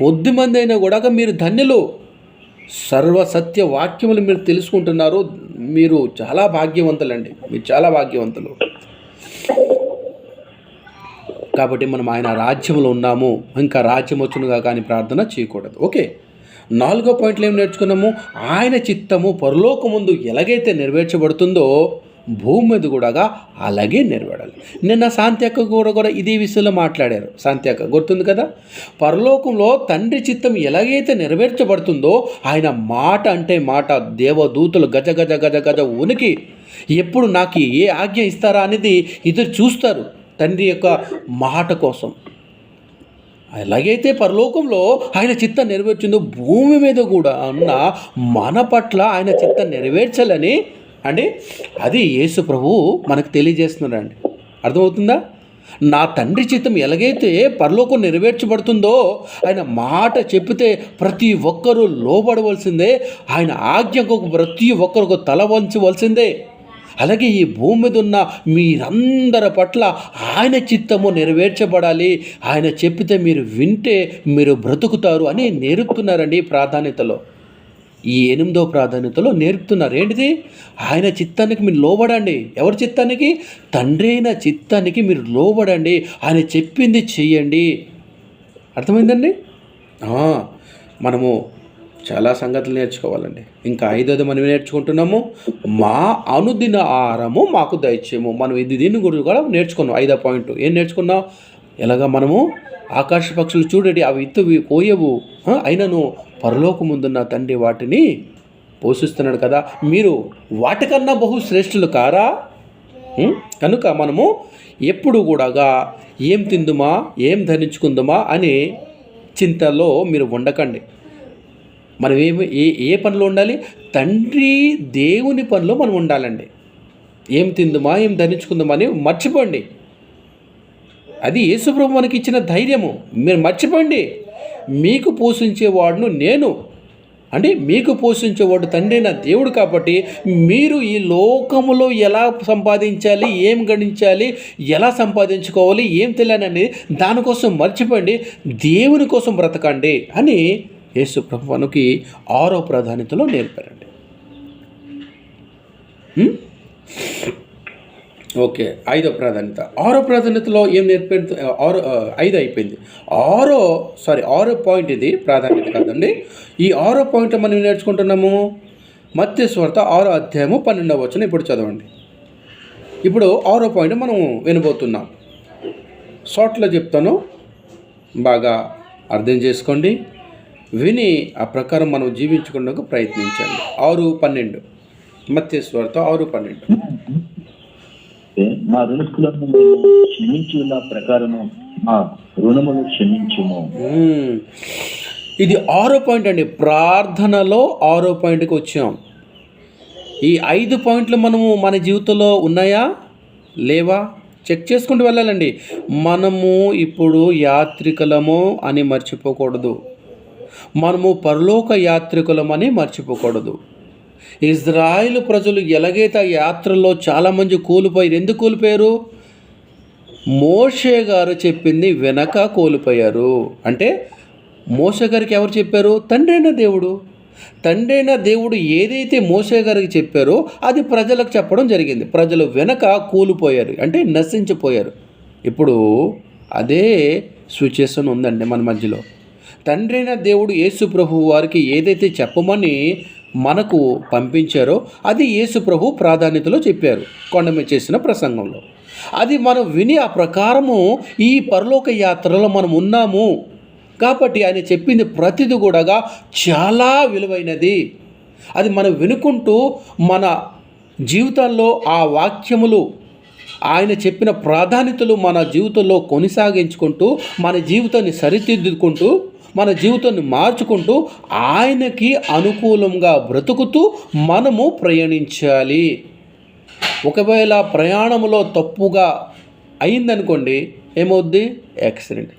కొద్దిమంది అయినా కూడా మీరు ధన్యులు. సర్వసత్య వాక్యములు మీరు తెలుసుకుంటున్నారు. మీరు చాలా భాగ్యవంతులండి, మీరు చాలా భాగ్యవంతులు. కాబట్టి మనం ఆయన రాజ్యంలో ఉన్నాము, ఇంకా రాజ్యం వచ్చునుగా కానీ ప్రార్థన చేయకూడదు. ఓకే, 4వ పాయింట్లో ఏం నేర్చుకున్నాము? ఆయన చిత్తము పరలోకముందు ఎలాగైతే నెరవేర్చబడుతుందో భూమి మీద కూడా అలాగే నెరవేరాలి. నిన్న శాంత్యక్క కూడా ఇదే విషయంలో మాట్లాడారు. శాంత్యక్క గుర్తుంది కదా? పరలోకంలో తండ్రి చిత్తం ఎలాగైతే నెరవేర్చబడుతుందో ఆయన మాట అంటే మాట, దేవదూతలు గజ గజ గజ గజ ఉనికి ఎప్పుడు నాకు ఏ ఆజ్ఞ ఇస్తారా అనేది ఎదురు చూస్తారు తండ్రి యొక్క మాట కోసం. ఎలాగైతే పరలోకంలో ఆయన చిత్తం నెరవేర్చిందో భూమి మీద కూడా ఉన్న మన పట్ల ఆయన చిత్తం నెరవేర్చాలని అంటే అది యేసు ప్రభువు మనకు తెలియజేస్తున్నాడండి. అర్థమవుతుందా? నా తండ్రి చిత్తం ఎలాగైతే పరలోకం నెరవేర్చబడుతుందో, ఆయన మాట చెప్పితే ప్రతి ఒక్కరూ లోబడవలసిందే, ఆయన ఆజ్ఞకు ప్రతి ఒక్కరికి తల వంచవలసిందే. అలాగే ఈ భూమి మీద ఉన్న మీరందరి పట్ల ఆయన చిత్తము నెరవేర్చబడాలి, ఆయన చెప్పితే మీరు వింటే మీరు బ్రతుకుతారు అని నేర్పుతున్నారండి ప్రాధాన్యతలో. ఈ 8వ ప్రాధాన్యతలో నేర్పుతున్నారు. ఏంటిది? ఆయన చిత్తానికి మీరు లోబడండి. ఎవరి చిత్తానికి? తండ్రి అయిన చిత్తానికి మీరు లోబడండి, ఆయన చెప్పింది చెయ్యండి. అర్థమైందండి? మనము చాలా సంగతులు నేర్చుకోవాలండి. ఇంకా 5వది మనం నేర్చుకుంటున్నాము, మా అనుదిన ఆహారము మాకు దయచేయము. మనం దీన్ని గురించి కూడా నేర్చుకున్నాం. 5వ పాయింట్ ఏం నేర్చుకున్నాం? ఎలాగా మనము ఆకాశ పక్షులు చూడండి, అవి ఇత్తు కోయవు, అయినను పరలోకముందున్న తండ్రి వాటిని పోషిస్తున్నాడు కదా, మీరు వాటికన్నా బహు శ్రేష్ఠులు కారా? కనుక మనము ఎప్పుడు కూడా ఏం తిందుమా, ఏం ధరించుకుందుమా అని చింతలో మీరు ఉండకండి. మనం ఏ పనిలో ఉండాలి? తండ్రి దేవుని పనిలో మనం ఉండాలండి. ఏం తిందుమా, ఏం ధరించుకుందామా అని మర్చిపోండి. అది యేసుప్రభు మనకి ఇచ్చిన ధైర్యము. మీరు మర్చిపోండి, మీకు పోషించేవాడును నేను, అంటే మీకు పోషించేవాడు తండ్రి నా దేవుడు. కాబట్టి మీరు ఈ లోకములో ఎలా సంపాదించాలి, ఏం గణించాలి, ఎలా సంపాదించుకోవాలి, ఏం తెలియనని దానికోసం మర్చిపోండి, దేవుని కోసం బ్రతకండి అని యేసు ప్రభు మనకి 6వ ప్రాధాన్యతలో నేర్పారండి. ఓకే, 5వ ప్రాధాన్యత. 6వ ప్రాధాన్యతలో ఏం నేర్పారు? 5 అయిపోయింది. 6వ పాయింట్ ఇది ప్రాధాన్యత కాదండి. ఈ 6వ పాయింట్ మనం నేర్చుకుంటున్నాము మత్తయి సువార్త 6వ అధ్యాయము 12వ వచనం. ఇప్పుడు చదవండి. ఇప్పుడు 6వ పాయింట్ మనం వినబోతున్నాం. షార్ట్లో చెప్తాను, బాగా అర్థం చేసుకోండి, విని ఆ ప్రకారం మనం జీవించుకునేందుకు ప్రయత్నించండి. 6:12 మత్తయి సువార్త 6:12. మా రుణములను క్షమించున్న ప్రకారము మా రుణములు క్షమించుము. ఇది 6వ పాయింట్ అండి. ప్రార్థనలో 6వ పాయింట్కి వచ్చాం. ఈ 5 పాయింట్లు మనము మన జీవితంలో ఉన్నాయా లేవా చెక్ చేసుకుంటూ వెళ్ళాలండి. మనము ఇప్పుడు యాత్రికులము అని మర్చిపోకూడదు, మనము పరలోక యాత్రికులమని మర్చిపోకూడదు. ఇజ్రాయేలు ప్రజలు ఎలాగైతే ఆ యాత్రలో చాలామంది కోల్పోయారు. ఎందుకు కోల్పోయారు? మోషే గారు చెప్పింది వెనక కోల్పోయారు. అంటే మోషే గారికి ఎవరు చెప్పారు? తండ్రి అయిన దేవుడు ఏదైతే మోషే గారికి చెప్పారో అది ప్రజలకు చెప్పడం జరిగింది. ప్రజలు వెనక కూలిపోయారు, అంటే నశించిపోయారు. ఇప్పుడు అదే సిచ్యుయేషన్ ఉందండి మన మధ్యలో. తండ్రి అయిన దేవుడు యేసు ప్రభు వారికి ఏదైతే చెప్పమని మనకు పంపించారో అది యేసు ప్రభు ప్రాధాన్యతలో చెప్పారు కొండ మీద చేసిన ప్రసంగంలో. అది మనం విని ఆ ప్రకారము ఈ పరలోక యాత్రలో మనం ఉన్నాము. కాబట్టి ఆయన చెప్పింది ప్రతిది కూడా చాలా విలువైనది. అది మనం వినుకుంటూ మన జీవితాల్లో ఆ వాక్యములు, ఆయన చెప్పిన ప్రాధాన్యతలు మన జీవితంలో కొనసాగించుకుంటూ, మన జీవితాన్ని సరిదిద్దుకుంటూ, మన జీవితాన్ని మార్చుకుంటూ, ఆయనకి అనుకూలంగా బ్రతుకుతూ మనము ప్రయాణించాలి. ఒకవేళ ప్రయాణంలో తప్పుగా అయిందనుకోండి, ఏమవుద్ది? యాక్సిడెంట్.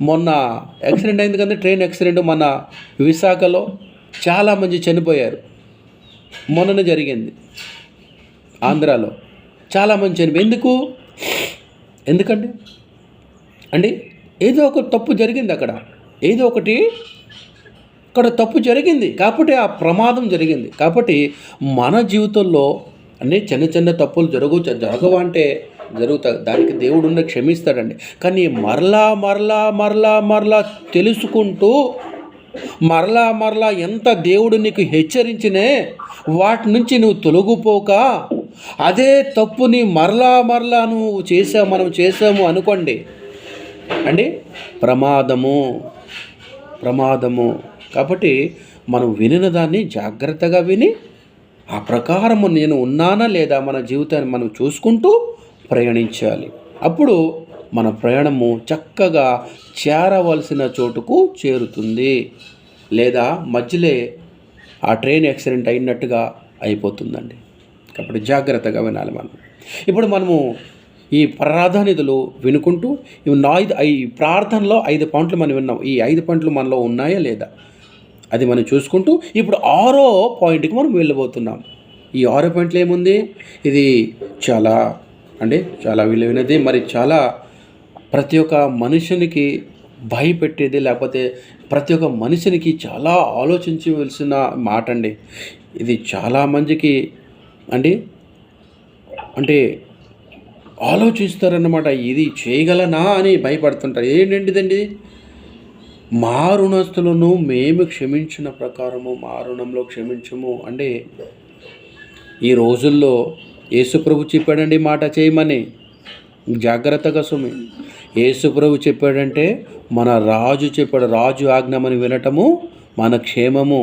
మొన్న యాక్సిడెంట్ అయింది కదా, ట్రైన్ యాక్సిడెంట్ మన విశాఖలో చాలామంది చనిపోయారు. మొన్ననే జరిగింది ఆంధ్రాలో, చాలామంది చనిపోయి. ఎందుకండి అండి? ఏదో ఒక తప్పు జరిగింది అక్కడ తప్పు జరిగింది కాబట్టి ఆ ప్రమాదం జరిగింది. కాబట్టి మన జీవితంలో అన్నీ చిన్న చిన్న తప్పులు జరగవంటే జరుగుతాయి. దానికి దేవుడు క్షమిస్తాడండి. కానీ మరలా తెలుసుకుంటూ మరలా ఎంత దేవుడు నీకు హెచ్చరించినే వాటి నుంచి నువ్వు తొలగిపోక అదే తప్పుని మరలా నువ్వు మనం చేసాము అనుకోండి అండి, ప్రమాదము. కాబట్టి మనం వినిన దాన్ని జాగ్రత్తగా విని ఆ ప్రకారము నేను ఉన్నానా లేదా మన జీవితాన్ని మనం చూసుకుంటూ ప్రయాణించాలి. అప్పుడు మన ప్రయాణము చక్కగా చేరవలసిన చోటుకు చేరుతుంది. లేదా మధ్యలో ఆ ట్రైన్ యాక్సిడెంట్ అయినట్టుగా అయిపోతుందండి. కాబట్టి జాగ్రత్తగా వినాలి మనం. ఇప్పుడు మనము ఈ ప్రార్థనిధులు వినుకుంటూ ఈ ప్రార్థనలో 5 పాయింట్లు మనం విన్నాం. ఈ 5 పాయింట్లు మనలో ఉన్నాయా లేదా అది మనం చూసుకుంటూ ఇప్పుడు 6వ పాయింట్కి మనం వెళ్ళబోతున్నాం. ఈ 6 పాయింట్లు ఏముంది? ఇది చాలా చాలా విలువైనది, మరి చాలా ప్రతి ఒక్క మనుషునికి భయపెట్టేది, లేకపోతే ప్రతి ఒక్క మనిషినికి చాలా ఆలోచించవలసిన మాట అండి. ఇది చాలా మందికి అంటే ఆలోచిస్తారన్నమాట. ఇది చేయగలనా అని భయపడుతుంటారు. ఏంటంటిదండి? మా రుణస్తులను మేము క్షమించిన ప్రకారము మా రుణంలో క్షమించము. అంటే ఈ రోజుల్లో యేసుప్రభు చెప్పాడండి మాట చేయమని. జాగ్రత్తగా సుమి. యేసుప్రభు చెప్పాడంటే మన రాజు చెప్పాడు. రాజు ఆజ్ఞమని వినటము మన క్షేమము.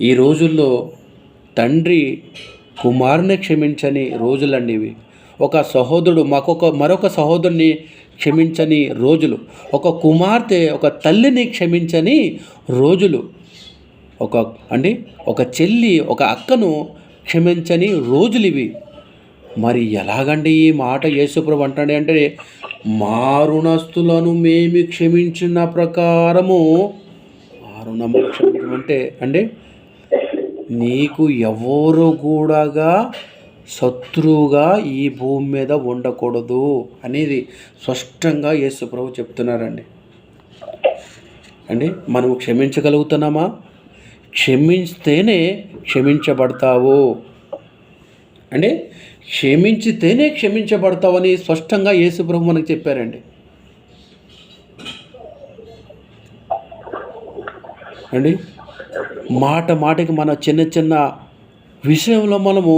ఈ రోజుల్లో తండ్రి కుమారుని క్షమించని రోజులండి ఇవి. ఒక సహోదరుడు మరొక సహోదరుని క్షమించని రోజులు. ఒక కుమార్తె ఒక తల్లిని క్షమించని రోజులు. ఒక చెల్లి ఒక అక్కను క్షమించని రోజులు ఇవి. మరి ఎలాగండి ఈ మాట యేసుప్రభు అంటాడు అంటే మా రుణస్తులను మేము క్షమించిన ప్రకారము మా రుణము క్షమించమంటే నీకు ఎవరు కూడా శత్రువుగా ఈ భూమి మీద ఉండకూడదు అనేది స్పష్టంగా యేసుప్రభు చెప్తున్నారండి. మనం క్షమించగలుగుతున్నామా? క్షమిస్తేనే క్షమించబడతావు. క్షమించితేనే క్షమించబడతావు అని స్పష్టంగా యేసుప్రభు మనకు చెప్పారండి. మాటకి మన చిన్న విషయంలో మనము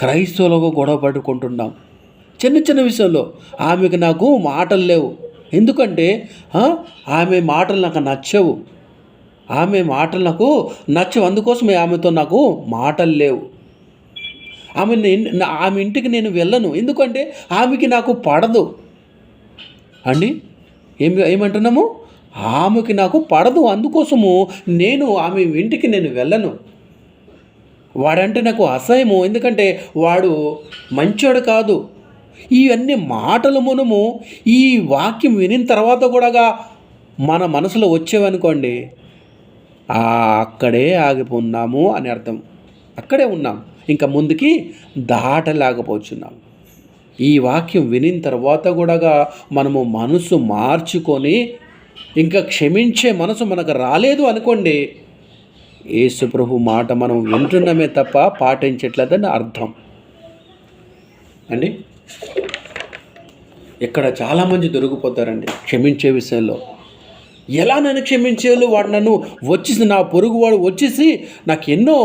క్రైస్తవులకు గొడవ పడుకుంటున్నాం. చిన్న విషయంలో ఆమెకు నాకు మాటలు లేవు. ఎందుకంటే ఆమె మాటలు నాకు నచ్చవు. అందుకోసమే ఆమెతో నాకు మాటలు లేవు. ఆమె ఇంటికి నేను వెళ్ళను. ఎందుకంటే ఆమెకి నాకు పడదు. ఏమంటున్నాము? ఆమెకి నాకు పడదు, అందుకోసము ఆమె ఇంటికి నేను వెళ్ళను. వాడంటే నాకు అసహ్యము, ఎందుకంటే వాడు మంచోడు కాదు. ఇవన్నీ మాటలు మనము ఈ వాక్యం వినిన తర్వాత కూడా మన మనసులో వచ్చేవనుకోండి, అక్కడే ఆగిపోన్నాము అని అర్థం. అక్కడే ఉన్నాం, ఇంకా ముందుకి దాటలేకపోతున్నాం. ఈ వాక్యం వినిన తర్వాత కూడా మనము మనసు మార్చుకొని ఇంకా క్షమించే మనసు మనకు రాలేదు అనుకోండి, యేసుప్రభు మాట మనం వింటున్నామే తప్ప పాటించట్లేదని అర్థం ఇక్కడ చాలామంది దొరికిపోతారండి క్షమించే విషయంలో. ఎలా నన్ను క్షమించేవాళ్ళు? వాడు నన్ను వచ్చేసి, నా పొరుగువాడు వచ్చేసి నాకు ఎన్నో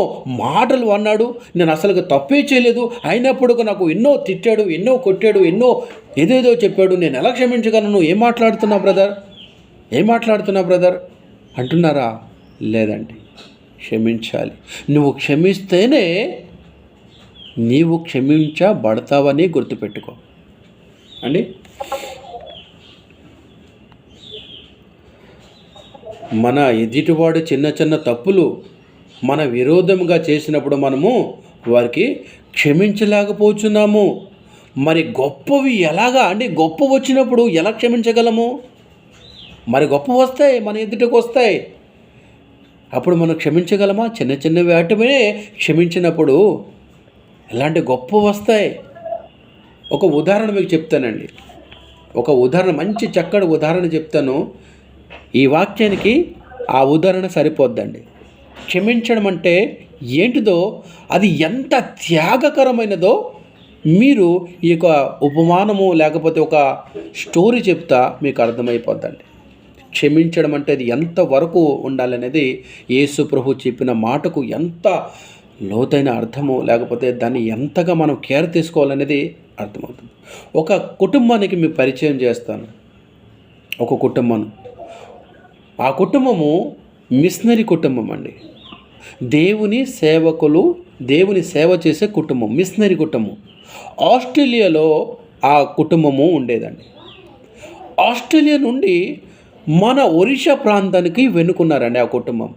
మాటలు అన్నాడు, నేను అసలు తప్పే చేయలేదు, అయినప్పుడు నాకు ఎన్నో తిట్టాడు, ఎన్నో కొట్టాడు, ఎన్నో ఏదేదో చెప్పాడు, నేను ఎలా క్షమించగలను? ఏం మాట్లాడుతున్నా బ్రదర్ అంటున్నారా? లేదండి, క్షమించాలి. నువ్వు క్షమిస్తేనే నీవు క్షమించబడతావని గుర్తుపెట్టుకో మన ఎదుటివాడు చిన్న తప్పులు మన విరోధంగా చేసినప్పుడు మనము వారికి క్షమించలేకపోతున్నాము. మరి గొప్పవి ఎలాగా గొప్ప వచ్చినప్పుడు ఎలా క్షమించగలము? మరి గొప్ప వస్తాయి, మన ఎదుటికి వస్తాయి, అప్పుడు మనం క్షమించగలమా? చిన్న వాటినే క్షమించినప్పుడు ఎలాంటి గొప్ప వస్తాయి. ఒక ఉదాహరణ మీకు చెప్తానండి. మంచి చక్కటి ఉదాహరణ చెప్తాను. ఈ వాక్యానికి ఆ ఉదాహరణ సరిపోద్దండి. క్షమించడం అంటే ఏంటిదో, అది ఎంత త్యాగకరమైనదో మీరు ఈ యొక్క ఉపమానము లేకపోతే ఒక స్టోరీ చెప్తా మీకు అర్థమైపోద్దండి. క్షమించడం అంటే అది ఎంతవరకు ఉండాలనేది యేసు ప్రభు చెప్పిన మాటకు ఎంత లోతైన అర్థము, లేకపోతే దాన్ని ఎంతగా మనం కేర్ తీసుకోవాలనేది అర్థమవుతుంది. ఒక కుటుంబానికి మీకు పరిచయం చేస్తాను. ఒక కుటుంబం, ఆ కుటుంబము మిషనరీ కుటుంబం అండి. దేవుని సేవకులు, దేవుని సేవ చేసే కుటుంబం, మిషనరీ కుటుంబం. ఆస్ట్రేలియాలో ఆ కుటుంబము ఉండేదండి. ఆస్ట్రేలియా నుండి మన ఒరిస్సా ప్రాంతానికి వెనుకున్నారండి ఆ కుటుంబం.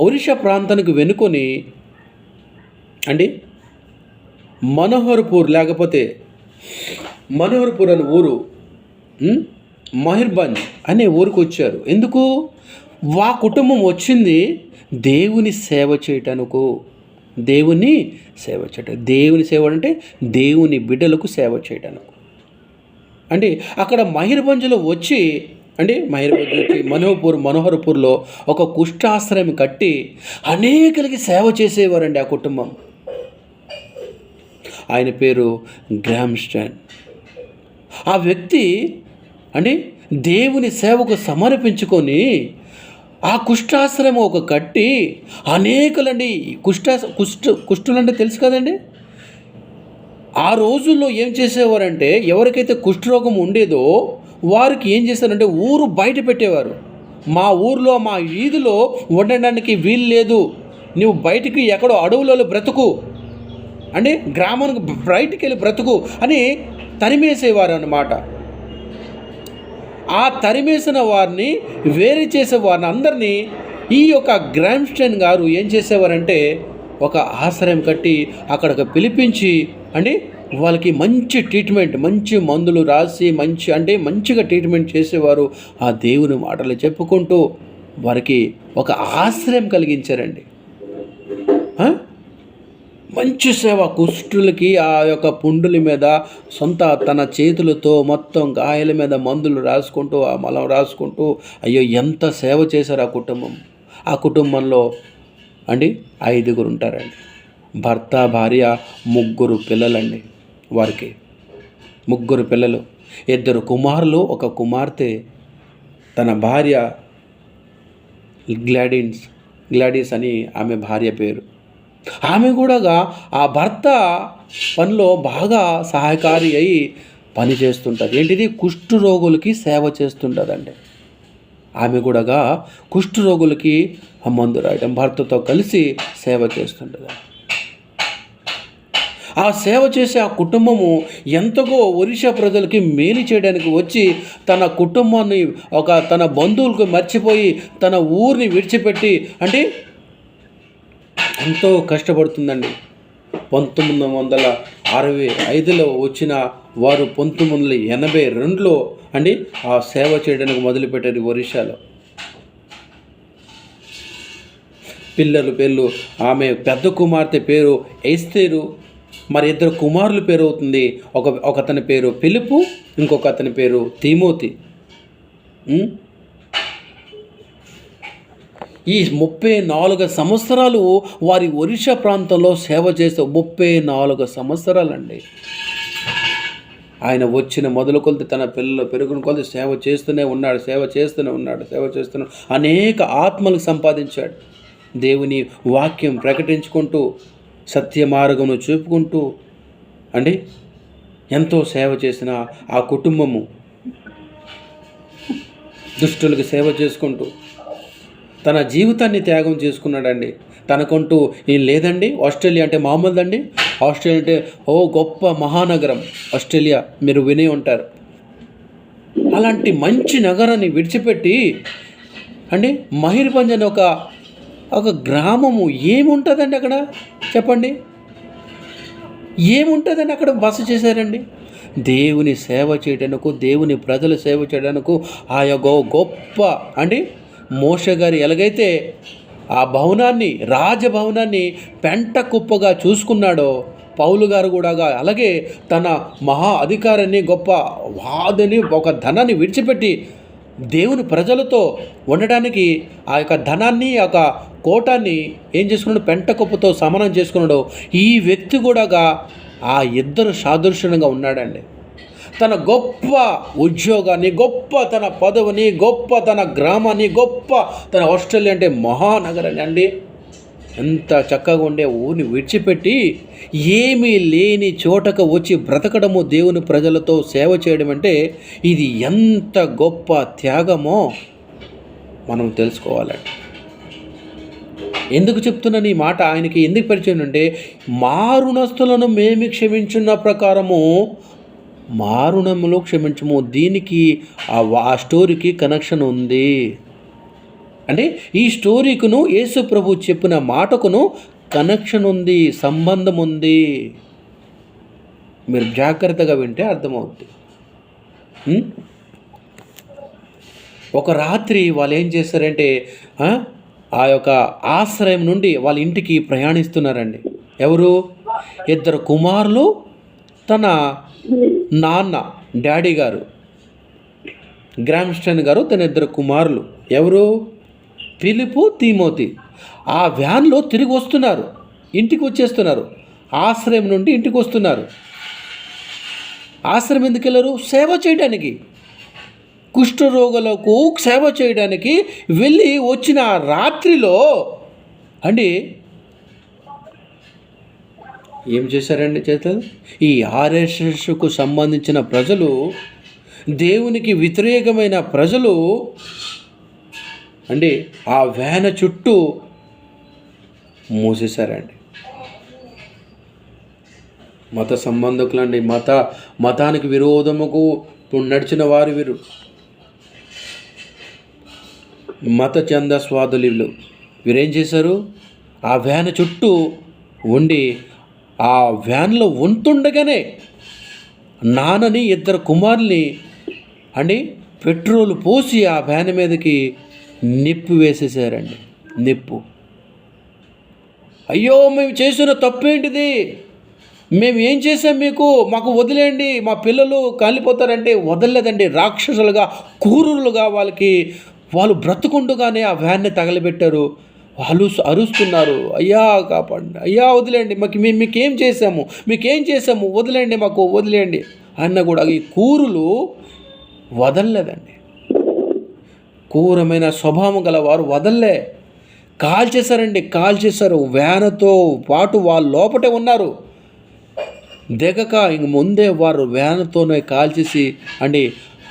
ఒరిస్సా ప్రాంతానికి వెనుకొని మనోహర్పూర్ లేకపోతే మనోహర్పూర్ అనే ఊరు, మహిర్భంజ్ అనే ఊరికి వచ్చారు. ఎందుకు? కుటుంబం వచ్చింది దేవుని సేవ చేయటానికి. దేవుని సేవ చేయటం, దేవుని సేవ అంటే దేవుని బిడ్డలకు సేవ చేయటానికి. అంటే అక్కడ మహిర్భంజ్లో వచ్చి మహిర్భంజ్ వచ్చి మనోహర్పూర్లో ఒక కుష్ఠాశ్రయం కట్టి అనేకులకి సేవ చేసేవారండి ఆ కుటుంబం. ఆయన పేరు గ్రాహం స్టాన్. ఆ వ్యక్తి దేవుని సేవకు సమర్పించుకొని ఆ కుష్ఠాశ్రమం ఒక కట్టి అనేకులండి కుష్ఠులంటే తెలుసు కదండి. ఆ రోజుల్లో ఏం చేసేవారంటే ఎవరికైతే కుష్ఠరోగం ఉండేదో వారికి ఏం చేశారంటే ఊరు బయట పెట్టేవారు. మా ఊర్లో మా వీధిలో ఉండడానికి వీలు లేదు, నువ్వు బయటికి ఎక్కడో అడవులలో బ్రతుకు గ్రామానికి బయటికి వెళ్ళి బ్రతుకు అని తరిమేసేవారు అన్నమాట. ఆ తరిమేసిన వారిని వేరే చేసేవారిని అందరినీ ఈ యొక్క గ్రాహం స్టాన్ గారు ఏం చేసేవారంటే ఒక ఆశ్రయం కట్టి అక్కడికి పిలిపించి వాళ్ళకి మంచి ట్రీట్మెంట్, మంచి మందులు రాసి మంచిగా ట్రీట్మెంట్ చేసేవారు. ఆ దేవుని మాటలు చెప్పుకుంటూ వారికి ఒక ఆశ్రయం కలిగించారండి. మంచి సేవ. కుష్ఠులకి ఆ యొక్క పుండుల మీద తన చేతులతో మొత్తం గాయాల మీద మందులు రాసుకుంటూ ఆ మలం రాసుకుంటూ అయ్యో ఎంత సేవ చేశారు ఆ కుటుంబం. ఆ కుటుంబంలో 5 ఉంటారండి. భర్త, భార్య, 3 పిల్లలండి. వారికి 3 పిల్లలు, 2 కుమారులు, 1 కుమార్తె. తన భార్య గ్లాడీస్ అని ఆమె భార్య పేరు. ఆమె కూడా ఆ భర్త పనిలో బాగా సహాయకారి అయి పని చేస్తుంటుంది. ఏంటిది? కుష్ఠరోగులకి సేవ చేస్తుంటుందండి. ఆమె కూడా కుష్ఠరోగులకి మందు రాయడం, భర్తతో కలిసి సేవ చేస్తుంటుంది. ఆ సేవ చేసే ఆ కుటుంబము ఎంతగో ఒరిస్సా ప్రజలకి మేలు చేయడానికి వచ్చి తన కుటుంబాన్ని తన బంధువులకు మర్చిపోయి తన ఊరిని విడిచిపెట్టి ఎంతో కష్టపడుతుందండి. 1965లో వచ్చిన వారు 1982లో ఆ సేవ చేయడానికి మొదలుపెట్టారు ఒరిస్సాలో. పిల్లల పేర్లు, ఆమె పెద్ద కుమార్తె పేరు ఎస్తేరు, మరి 2 కుమారుల పేరు అవుతుంది. ఒక అతని పేరు ఫిలిపు, ఇంకొక అతని పేరు తిమోతి. ఈ 34 సంవత్సరాలు వారి ఒరిస్సా ప్రాంతంలో సేవ చేస్తే 34 సంవత్సరాలండి. ఆయన వచ్చిన మొదలుకొలితే తన పిల్లలు పెరుగుని కొలితే సేవ చేస్తూనే ఉన్నాడు. అనేక ఆత్మలకు సంపాదించాడు. దేవుని వాక్యం ప్రకటించుకుంటూ సత్య మార్గమును చూపుకుంటూ ఎంతో సేవ చేసిన ఆ కుటుంబము దుష్టులకు సేవ చేసుకుంటూ తన జీవితాన్ని త్యాగం చేసుకున్నాడండి. తనకంటూ ఏం లేదండి. ఆస్ట్రేలియా అంటే మామూలు అండి. ఆస్ట్రేలియా అంటే గొప్ప మహానగరం ఆస్ట్రేలియా, మీరు వినే ఉంటారు. అలాంటి మంచి నగరాన్ని విడిచిపెట్టి మహిర్భంజ్ అనే ఒక గ్రామము ఏముంటుందండి అక్కడ? చెప్పండి, ఏముంటుందని అక్కడ బస చేశారండి? దేవుని సేవ చేయడానికి, దేవుని ప్రజల సేవ చేయడానికి ఆ యొక్క గొప్ప మోషే గారు ఎలాగైతే ఆ భవనాన్ని, రాజభవనాన్ని పెంట కుప్పగా చూసుకున్నాడో పౌలు గారు కూడా అలాగే తన మహా అధికారాన్ని, గొప్ప వాదని, ఒక ధనాన్ని విడిచిపెట్టి దేవుని ప్రజలతో ఉండడానికి ఆ యొక్క ధనాన్ని, ఆ యొక్క కోటాన్ని ఏం చేసుకున్నాడు? పెంట కుప్పతో సమానం చేసుకున్నాడు. ఈ వ్యక్తి కూడా ఆ ఇద్దరు సాదృశ్యంగా ఉన్నాడండి. తన గొప్ప ఉద్యోగాన్ని, గొప్ప తన పదవిని, గొప్ప తన గ్రామాన్ని, గొప్ప తన ఆస్ట్రేలియా అంటే మహానగరాన్ని ఎంత చక్కగా ఉండే ఊరిని విడిచిపెట్టి ఏమీ లేని చోటకు వచ్చి బ్రతకడము, దేవుని ప్రజలతో సేవ చేయడం అంటే ఇది ఎంత గొప్ప త్యాగమో మనం తెలుసుకోవాలండి. ఎందుకు చెప్తున్నాను ఈ మాట? ఆయనకి ఎందుకు పరిచయం అంటే మారుణస్తులను మేము క్షమించున్న ప్రకారము మారుణములో క్షమించము. దీనికి ఆ స్టోరీకి కనెక్షన్ ఉంది. ఈ స్టోరీకును యేసు ప్రభు చెప్పిన మాటకును కనెక్షన్ ఉంది, సంబంధం ఉంది. మీరు జాగ్రత్తగా వింటే అర్థమవుతుంది. ఒక రాత్రి వాళ్ళు ఏం చేస్తారంటే ఆ యొక్క ఆశ్రయం నుండి వాళ్ళ ఇంటికి ప్రయాణిస్తున్నారండి. ఎవరు? 2 కుమారులు, తన నాన్న డాడీ గారు గ్రామ్స్టన్ గారు, తన 2 కుమారులు. ఎవరు? Philip, Timothy. ఆ వ్యాన్లో తిరిగి వస్తున్నారు, ఇంటికి వచ్చేస్తున్నారు. ఆశ్రయం నుండి ఇంటికి వస్తున్నారు. ఆశ్రయం ఎందుకు వెళ్ళరు? సేవ చేయడానికి, కుష్ఠరోగులకు సేవ చేయడానికి వెళ్ళి వచ్చిన రాత్రిలో అండి ఏం చేశారండి చేతలు? ఈ ఆర్ఎస్ఎస్కు సంబంధించిన ప్రజలు, దేవునికి వ్యతిరేకమైన ప్రజలు అండి ఆ వ్యాన చుట్టూ మూసేశారండి. మత సంబంధకులండి, మతానికి విరోధముకు నడిచిన వారు వీరు, మత ఛందస్వాదులు వీళ్ళు. వీరేం చేశారు? ఆ వ్యాన్ చుట్టూ ఉండి ఆ వ్యాన్లో ఉంటుండగానే నాన్నని 2 కుమారుల్ని అండి పెట్రోల్ పోసి ఆ వ్యాన్ మీదకి నిప్పు వేసేసారండి. నిప్పు. అయ్యో, మేము చేసిన తప్పేంటిది? మేము ఏం చేసాం మీకు? మాకు వదిలేయండి, మా పిల్లలు కాలిపోతారంటే వదలలేదండి. రాక్షసులుగా, క్రూరులుగా వాళ్ళు బ్రతుకుండగానే ఆ వ్యాన్ని తగలబెట్టారు. వాళ్ళు అరుస్తున్నారు, అయ్యా కాపాడండి, అయ్యా వదిలేయండి, మీకేం చేసాము, వదిలేయండి, మాకు వదిలేయండి అన్న కూడా ఈ క్రూరులు వదలలేదండి. క్రూరమైన స్వభావం గల వారు వదల్లే, కాల్చేశారు. వ్యాన్తో పాటు వాళ్ళు లోపటే ఉన్నారు. దిగక ఇంక ముందే వారు వ్యాన్తోనే కాల్చేసి అండి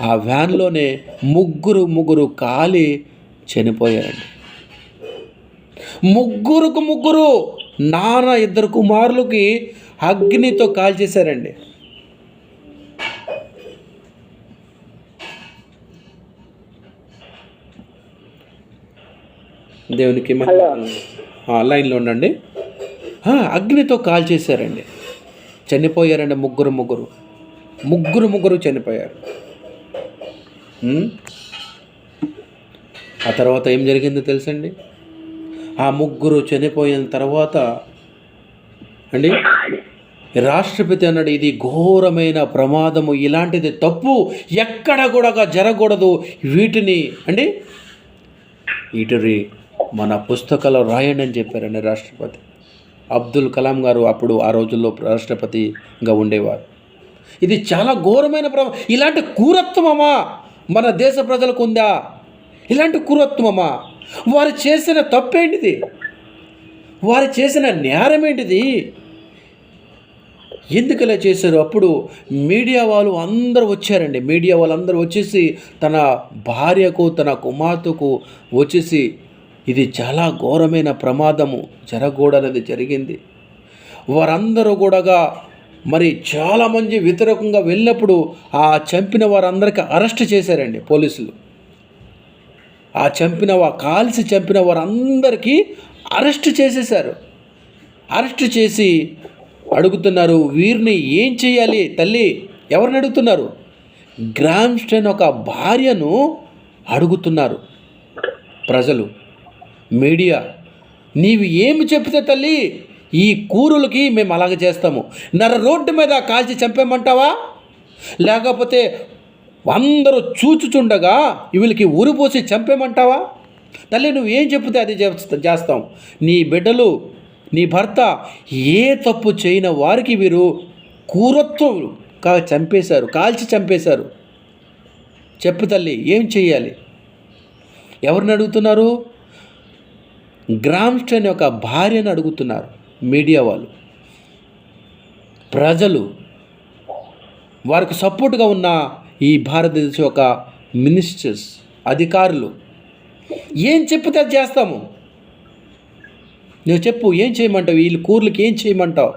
ఆ వ్యాన్లోనే ముగ్గురు కాలి చనిపోయారండి. ముగ్గురు నాన్న 2 కుమారులకి అగ్నితో కాల్చేశారండి. దేవునికి లైన్లో ఉండండి. అగ్నితో కాల్చేశారండి. చనిపోయారండి ముగ్గురు చనిపోయారు. ఆ తర్వాత ఏం జరిగిందో తెలుసండి? ఆ ముగ్గురు చనిపోయిన తర్వాత అండి రాష్ట్రపతి అన్నాడు, ఇది ఘోరమైన ప్రమాదము, ఇలాంటిది తప్పు ఎక్కడ కూడా జరగకూడదు. వీటిని మన పుస్తకాల్లో రాయండి అని చెప్పారండి రాష్ట్రపతి. అబ్దుల్ కలాం గారు అప్పుడు ఆ రోజుల్లో రాష్ట్రపతిగా ఉండేవారు. ఇది చాలా ఘోరమైన ఇలాంటి క్రూరత్వమా మన దేశ ప్రజలకు ఉందా? ఇలాంటి క్రూరత్వమా? వారు చేసిన తప్పేంటిది? వారు చేసిన నేరం ఏంటిది? ఎందుకు ఇలా చేశారు? అప్పుడు మీడియా వాళ్ళందరూ వచ్చేసి తన భార్యకు, తన కుమార్తెకు వచ్చేసి ఇది చాలా ఘోరమైన ప్రమాదము, జరగకూడనిది జరిగింది. వారందరూ కూడా మరి చాలామంది వ్యతిరేకంగా వెళ్ళినప్పుడు ఆ చంపిన వారందరికీ అరెస్ట్ చేశారండి పోలీసులు. కాల్చి చంపిన వారందరికీ అరెస్ట్ చేసేశారు. అరెస్ట్ చేసి అడుగుతున్నారు, వీరిని ఏం చేయాలి తల్లి? ఎవరిని అడుగుతున్నారు? గ్రామ్స్టన్ ఒక భార్యను అడుగుతున్నారు ప్రజలు, మీడియా. నీవు ఏమి చెప్తే తల్లి ఈ కూరులకి మేము అలాగ చేస్తాము? రోడ్డు మీద కాల్చి చంపేమంటావా? లేకపోతే అందరూ చూచుచుండగా వీళ్ళకి ఉరిపోసి చంపేమంటావా? తల్లి నువ్వు ఏం చెప్తే అది చేస్తాం. నీ బిడ్డలు, నీ భర్త ఏ తప్పు చేయని వారికి వీరు క్రూరత్వం కాల్చి చంపేశారు. చెప్పు తల్లి, ఏం చెయ్యాలి? ఎవరిని అడుగుతున్నారు? గ్రామ్స్టన్ యొక్క భార్యను అడుగుతున్నారు మీడియా వాళ్ళు. ప్రజలు, వారికి సపోర్ట్గా ఉన్న ఈ భారతదేశం యొక్క మినిస్టర్స్, అధికారులు ఏం చెప్తే అది చేస్తాము. నువ్వు చెప్పు, ఏం చేయమంటావు? వీళ్ళు కూర్లకి ఏం చేయమంటావు?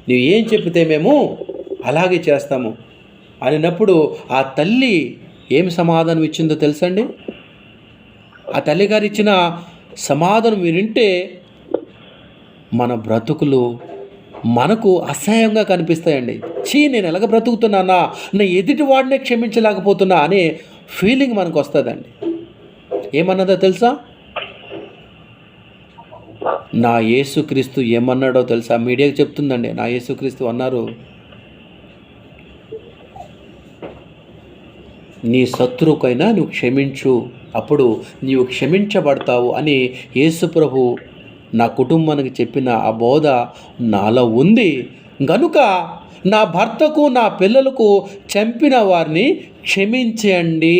నువ్వు ఏం చెప్తే మేము అలాగే చేస్తాము అనినప్పుడు ఆ తల్లి ఏం సమాధానం ఇచ్చిందో తెలుసండి? ఆ తల్లిగారు ఇచ్చిన సమాధానం వింటే మన బ్రతుకులు మనకు అసహ్యంగా కనిపిస్తాయండి. చీ నేను ఎలాగ బ్రతుకుతున్నానా, నా ఎదుటి వాడినే క్షమించలేకపోతున్నా అనే ఫీలింగ్ మనకు వస్తుందండి. ఏమన్నదో తెలుసా? నా యేసుక్రీస్తు ఏమన్నాడో తెలుసా? మీడియాకి చెప్తుందండి. నా యేసుక్రీస్తు అన్నారు, నీ శత్రువుకైనా నువ్వు క్షమించు, అప్పుడు నీవు క్షమించబడతావు అని యేసు ప్రభు నా కుటుంబానికి చెప్పిన ఆ బోధ నాలో ఉంది గనుక నా భర్తకు నా పిల్లలకు చంపిన వారిని క్షమించండి.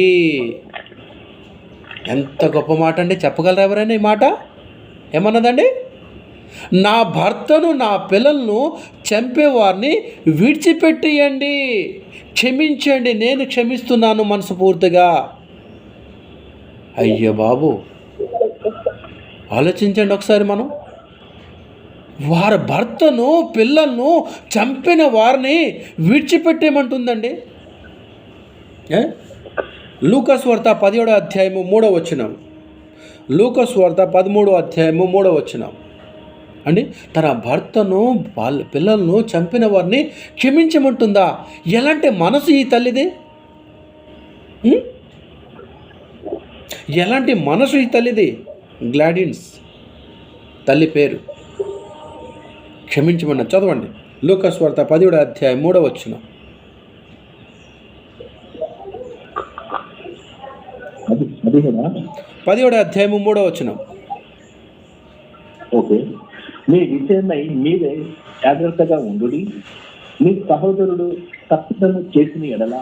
ఎంత గొప్ప మాట అండి! చెప్పగలరా ఎవరైనా ఈ మాట? ఏమన్నదండి? నా భర్తను నా పిల్లలను చంపేవారిని విడిచిపెట్టేయండి, క్షమించండి, నేను క్షమిస్తున్నాను మనస్ఫూర్తిగా. అయ్యో బాబు, ఆలోచించండి ఒకసారి. మనం వారి భర్తను పిల్లలను చంపిన వారిని విడిచిపెట్టేయమంటుందండి. లూకాసు వార్త 17వ అధ్యాయము 3వ వచనం. లూకాసు వార్త 13వ అధ్యాయము 3వ వచనం అండి. తన భర్తను పిల్లలను చంపిన వారిని క్షమించమంటుందా? ఎలాంటి మనసు ఈ తల్లిది? ఎలాంటి మనసు ఈ తల్లిది? గ్లాడిన్స్ తల్లి పేరు. క్షమించమన్న. చదవండి లూకాసు వార్త 17వ అధ్యాయం 3వ వచనం. 17వ అధ్యాయము 3వ వచనం. ఓకే. మీ విషయమై మీరే జాగ్రత్తగా ఉండుడి. మీ సహోదరుడు తప్పిదము చేసిన ఎడల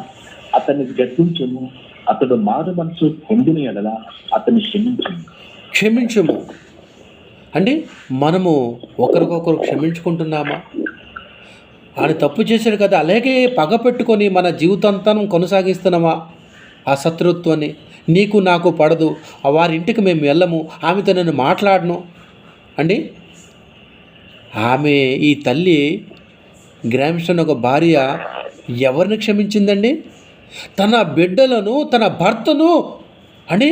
అతన్ని గద్దించుము, అతడు మారు మనసు పొందిన ఎడల అతన్ని క్షమించుము. అంటే మనము ఒకరికొకరు క్షమించుకుంటున్నామా? ఆయన తప్పు చేశాడు కదా, అలాగే పగ పెట్టుకొని మన జీవితాంతం కొనసాగిస్తున్నామా ఆ శత్రుత్వాన్ని? నీకు నాకు పడదు, వారింటికి మేము వెళ్ళము, ఆమెతో నేను మాట్లాడను అండి. ఈ తల్లి గ్రామ్స్టన్ ఒక భార్య ఎవరిని క్షమించిందండి? తన బిడ్డలను, తన భర్తను అండి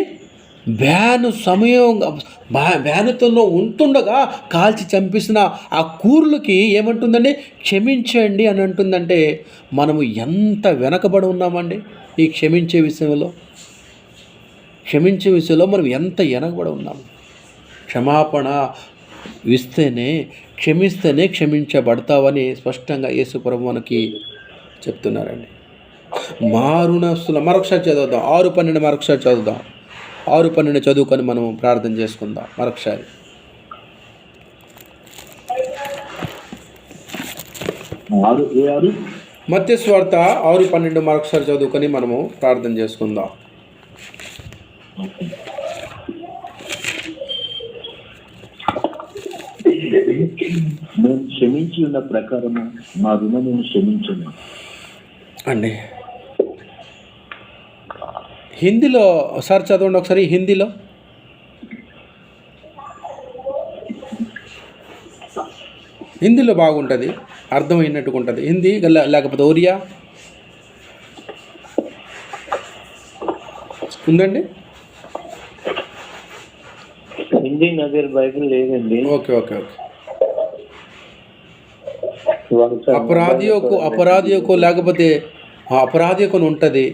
వ్యానుతో ఉంటుండగా కాల్చి చంపిస్తున్న ఆ కూర్లకి ఏమంటుందండి? క్షమించండి అని అంటుందంటే మనము ఎంత వెనకబడి ఉన్నామండి ఈ క్షమించే విషయంలో. మనం ఎంత వెనకబడి ఉన్నాము. క్షమాపణ క్షమిస్తేనే క్షమించబడతావని స్పష్టంగా యేసు ప్రభు మనకి చెప్తున్నారండి. మారునస్తుల మరొకసారి చదువుదాం. 6:12 మరొకసారి చదువుదాం. 6:12 చదువుకొని మనం ప్రార్థన చేసుకుందాం మరొకసారి. మత్తయి సువార్త 6:12 మరొకసారి చదువుకొని మనము ప్రార్థన చేసుకుందాం. మేము క్షమించి ఉన్న ప్రకారము మా రుణమును క్షమించము అండి. హిందీలో ఒకసారి చదవండి, ఒకసారి హిందీలో బాగుంటుంది, అర్థమైనట్టుగా ఉంటుంది. హిందీ లేకపోతే ఒరియా ఉందండి. హిందీ నా దగ్గర బైబిల్ లేదండి. ఓకే. అపరాధికు లేకపోతే అపరాధికు ఉంటుంది.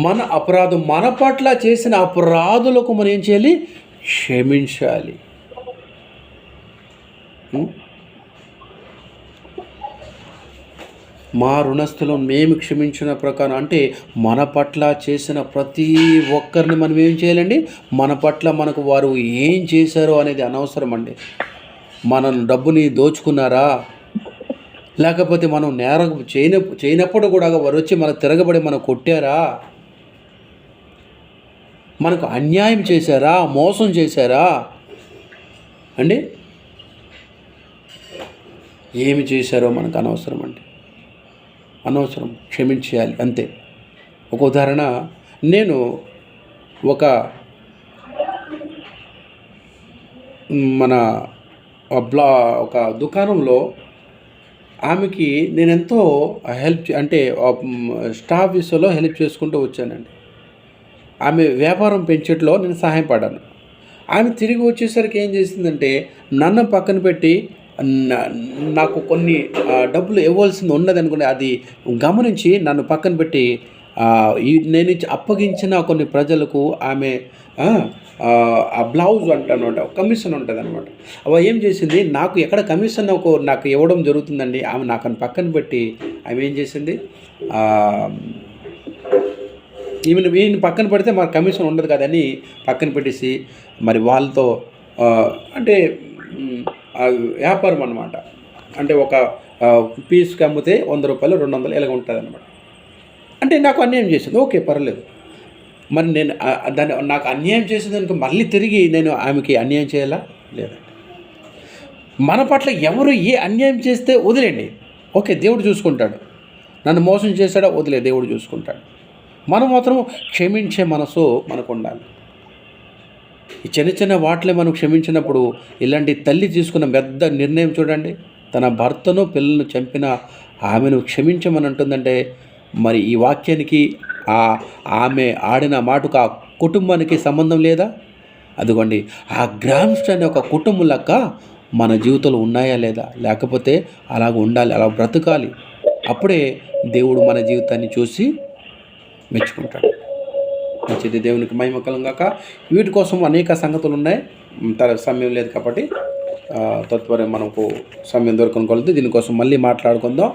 మన అపరాధం, మన పట్ల చేసిన అపరాధులకు మనం ఏం చేయాలి? క్షమించాలి. మా రుణస్థులు మేము క్షమించిన ప్రకారం అంటే మన పట్ల చేసిన ప్రతి ఒక్కరిని మనం ఏం చేయాలండి? మన పట్ల మనకు వారు ఏం చేశారో అనేది అనవసరం అండి. మన డబ్బుని దోచుకున్నారా, లేకపోతే మనం నేరం చేయనప్పుడు కూడా వారు వచ్చి మన తిరగబడి మనం కొట్టారా, మనకు అన్యాయం చేశారా, మోసం చేశారా అండి? ఏమి చేశారో మనకు అనవసరం అండి, అనవసరం. క్షమించేయాలి అంతే. ఒక ఉదాహరణ, నేను ఒక దుకాణంలో ఆమెకి నేను ఎంతో హెల్ప్ స్టాఫ్ విషయంలో హెల్ప్ చేసుకుంటూ వచ్చానండి. ఆమె వ్యాపారం పెంచట్లో నేను సహాయపడ్డాను. ఆమె తిరిగి వచ్చేసరికి ఏం చేసిందంటే నన్ను పక్కన పెట్టి నా- నాకు కొన్ని డబ్బులు ఇవ్వాల్సింది ఉన్నది అనుకుని అది గమనించి నన్ను పక్కన పెట్టి నేను అప్పగించిన కొన్ని ప్రజలకు ఆమె ఆ, ఆ బ్లౌజ్ అంటానమాట కమిషన్ ఉంటుంది అనమాట. అవ ఏం చేసింది, నాకు ఎక్కడ కమిషన్ నాకు ఇవ్వడం జరుగుతుందండి, ఆమె నాకు అని పక్కన పెట్టి ఆమె ఏం చేసింది, ఈయన పక్కన పెడితే మరి కమిషన్ ఉండదు కదని పక్కన పెట్టేసి మరి వాళ్ళతో అంటే ఆ వ్యాపారం అనమాట. అంటే ఒక పీస్కి అమ్మితే 100 రూపాయలు 200 ఇలాగ ఉంటుంది అనమాట. అంటే నాకు అన్యాయం చేసింది, ఓకే పర్లేదు. మరి నేను దాన్ని నాకు అన్యాయం చేసేదానికి మళ్ళీ తిరిగి నేను ఆమెకి అన్యాయం చేయాలా? లేదండి. మన పట్ల ఎవరు ఏ అన్యాయం చేస్తే వదిలేండి, ఓకే దేవుడు చూసుకుంటాడు. నన్ను మోసం చేశాడో వదిలే, దేవుడు చూసుకుంటాడు. మనం మాత్రం క్షమించే మనసు మనకు ఉండాలి. ఈ చిన్న చిన్న వాటిలే మనం క్షమించినప్పుడు ఇలాంటి తల్లి తీసుకున్న పెద్ద నిర్ణయం చూడండి, తన భర్తను పిల్లలను చంపిన ఆమెను క్షమించమని అంటుందంటే మరి ఈ వాక్యానికి ఆమె ఆడిన మాటకు ఆ కుటుంబానికి సంబంధం లేదా? అదిగోండి, ఆ గ్రామ్స్ అనే ఒక కుటుంబం లెక్క మన జీవితంలో ఉన్నాయా లేదా? లేకపోతే అలాగ ఉండాలి, అలా బ్రతకాలి. అప్పుడే దేవుడు మన జీవితాన్ని చూసి మెచ్చుకుంటాడు. మంచిది, దేవునికి మహిమ కలుగాక. వీటి కోసం అనేక సంగతులు ఉన్నాయి, సమయం లేదు కాబట్టి తత్వరం మనకు సమయం దొరకని కొలది దీనికోసం మళ్ళీ మాట్లాడుకుందాం.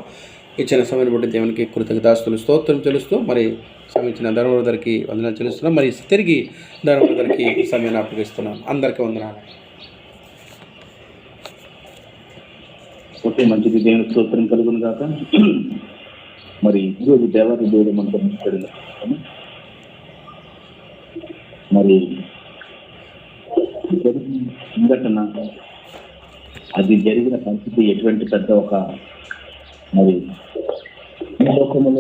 ఇచ్చిన సమయం బట్టి దేవునికి కృతజ్ఞతాస్తులు స్తోత్రం చెల్లిస్తూ మరి సమయించిన ధర్మవృధరికి వందనాలు చెల్లిస్తున్నాం. మరి తిరిగి ధర్మవృధరికి సమయాన్ని అప్పగిస్తున్నాం. అందరికీ వందనాలు. ఓకే, మంచిది, దేవునికి స్తోత్రం కలుగును కాక. మరి ఈరోజు దేవాది దేవుడు మనతో మాట్లాడిన మరి సంఘటన, అది జరిగిన పరిస్థితి ఎటువంటి పెద్ద ఒక మరి ఈ లోకంలో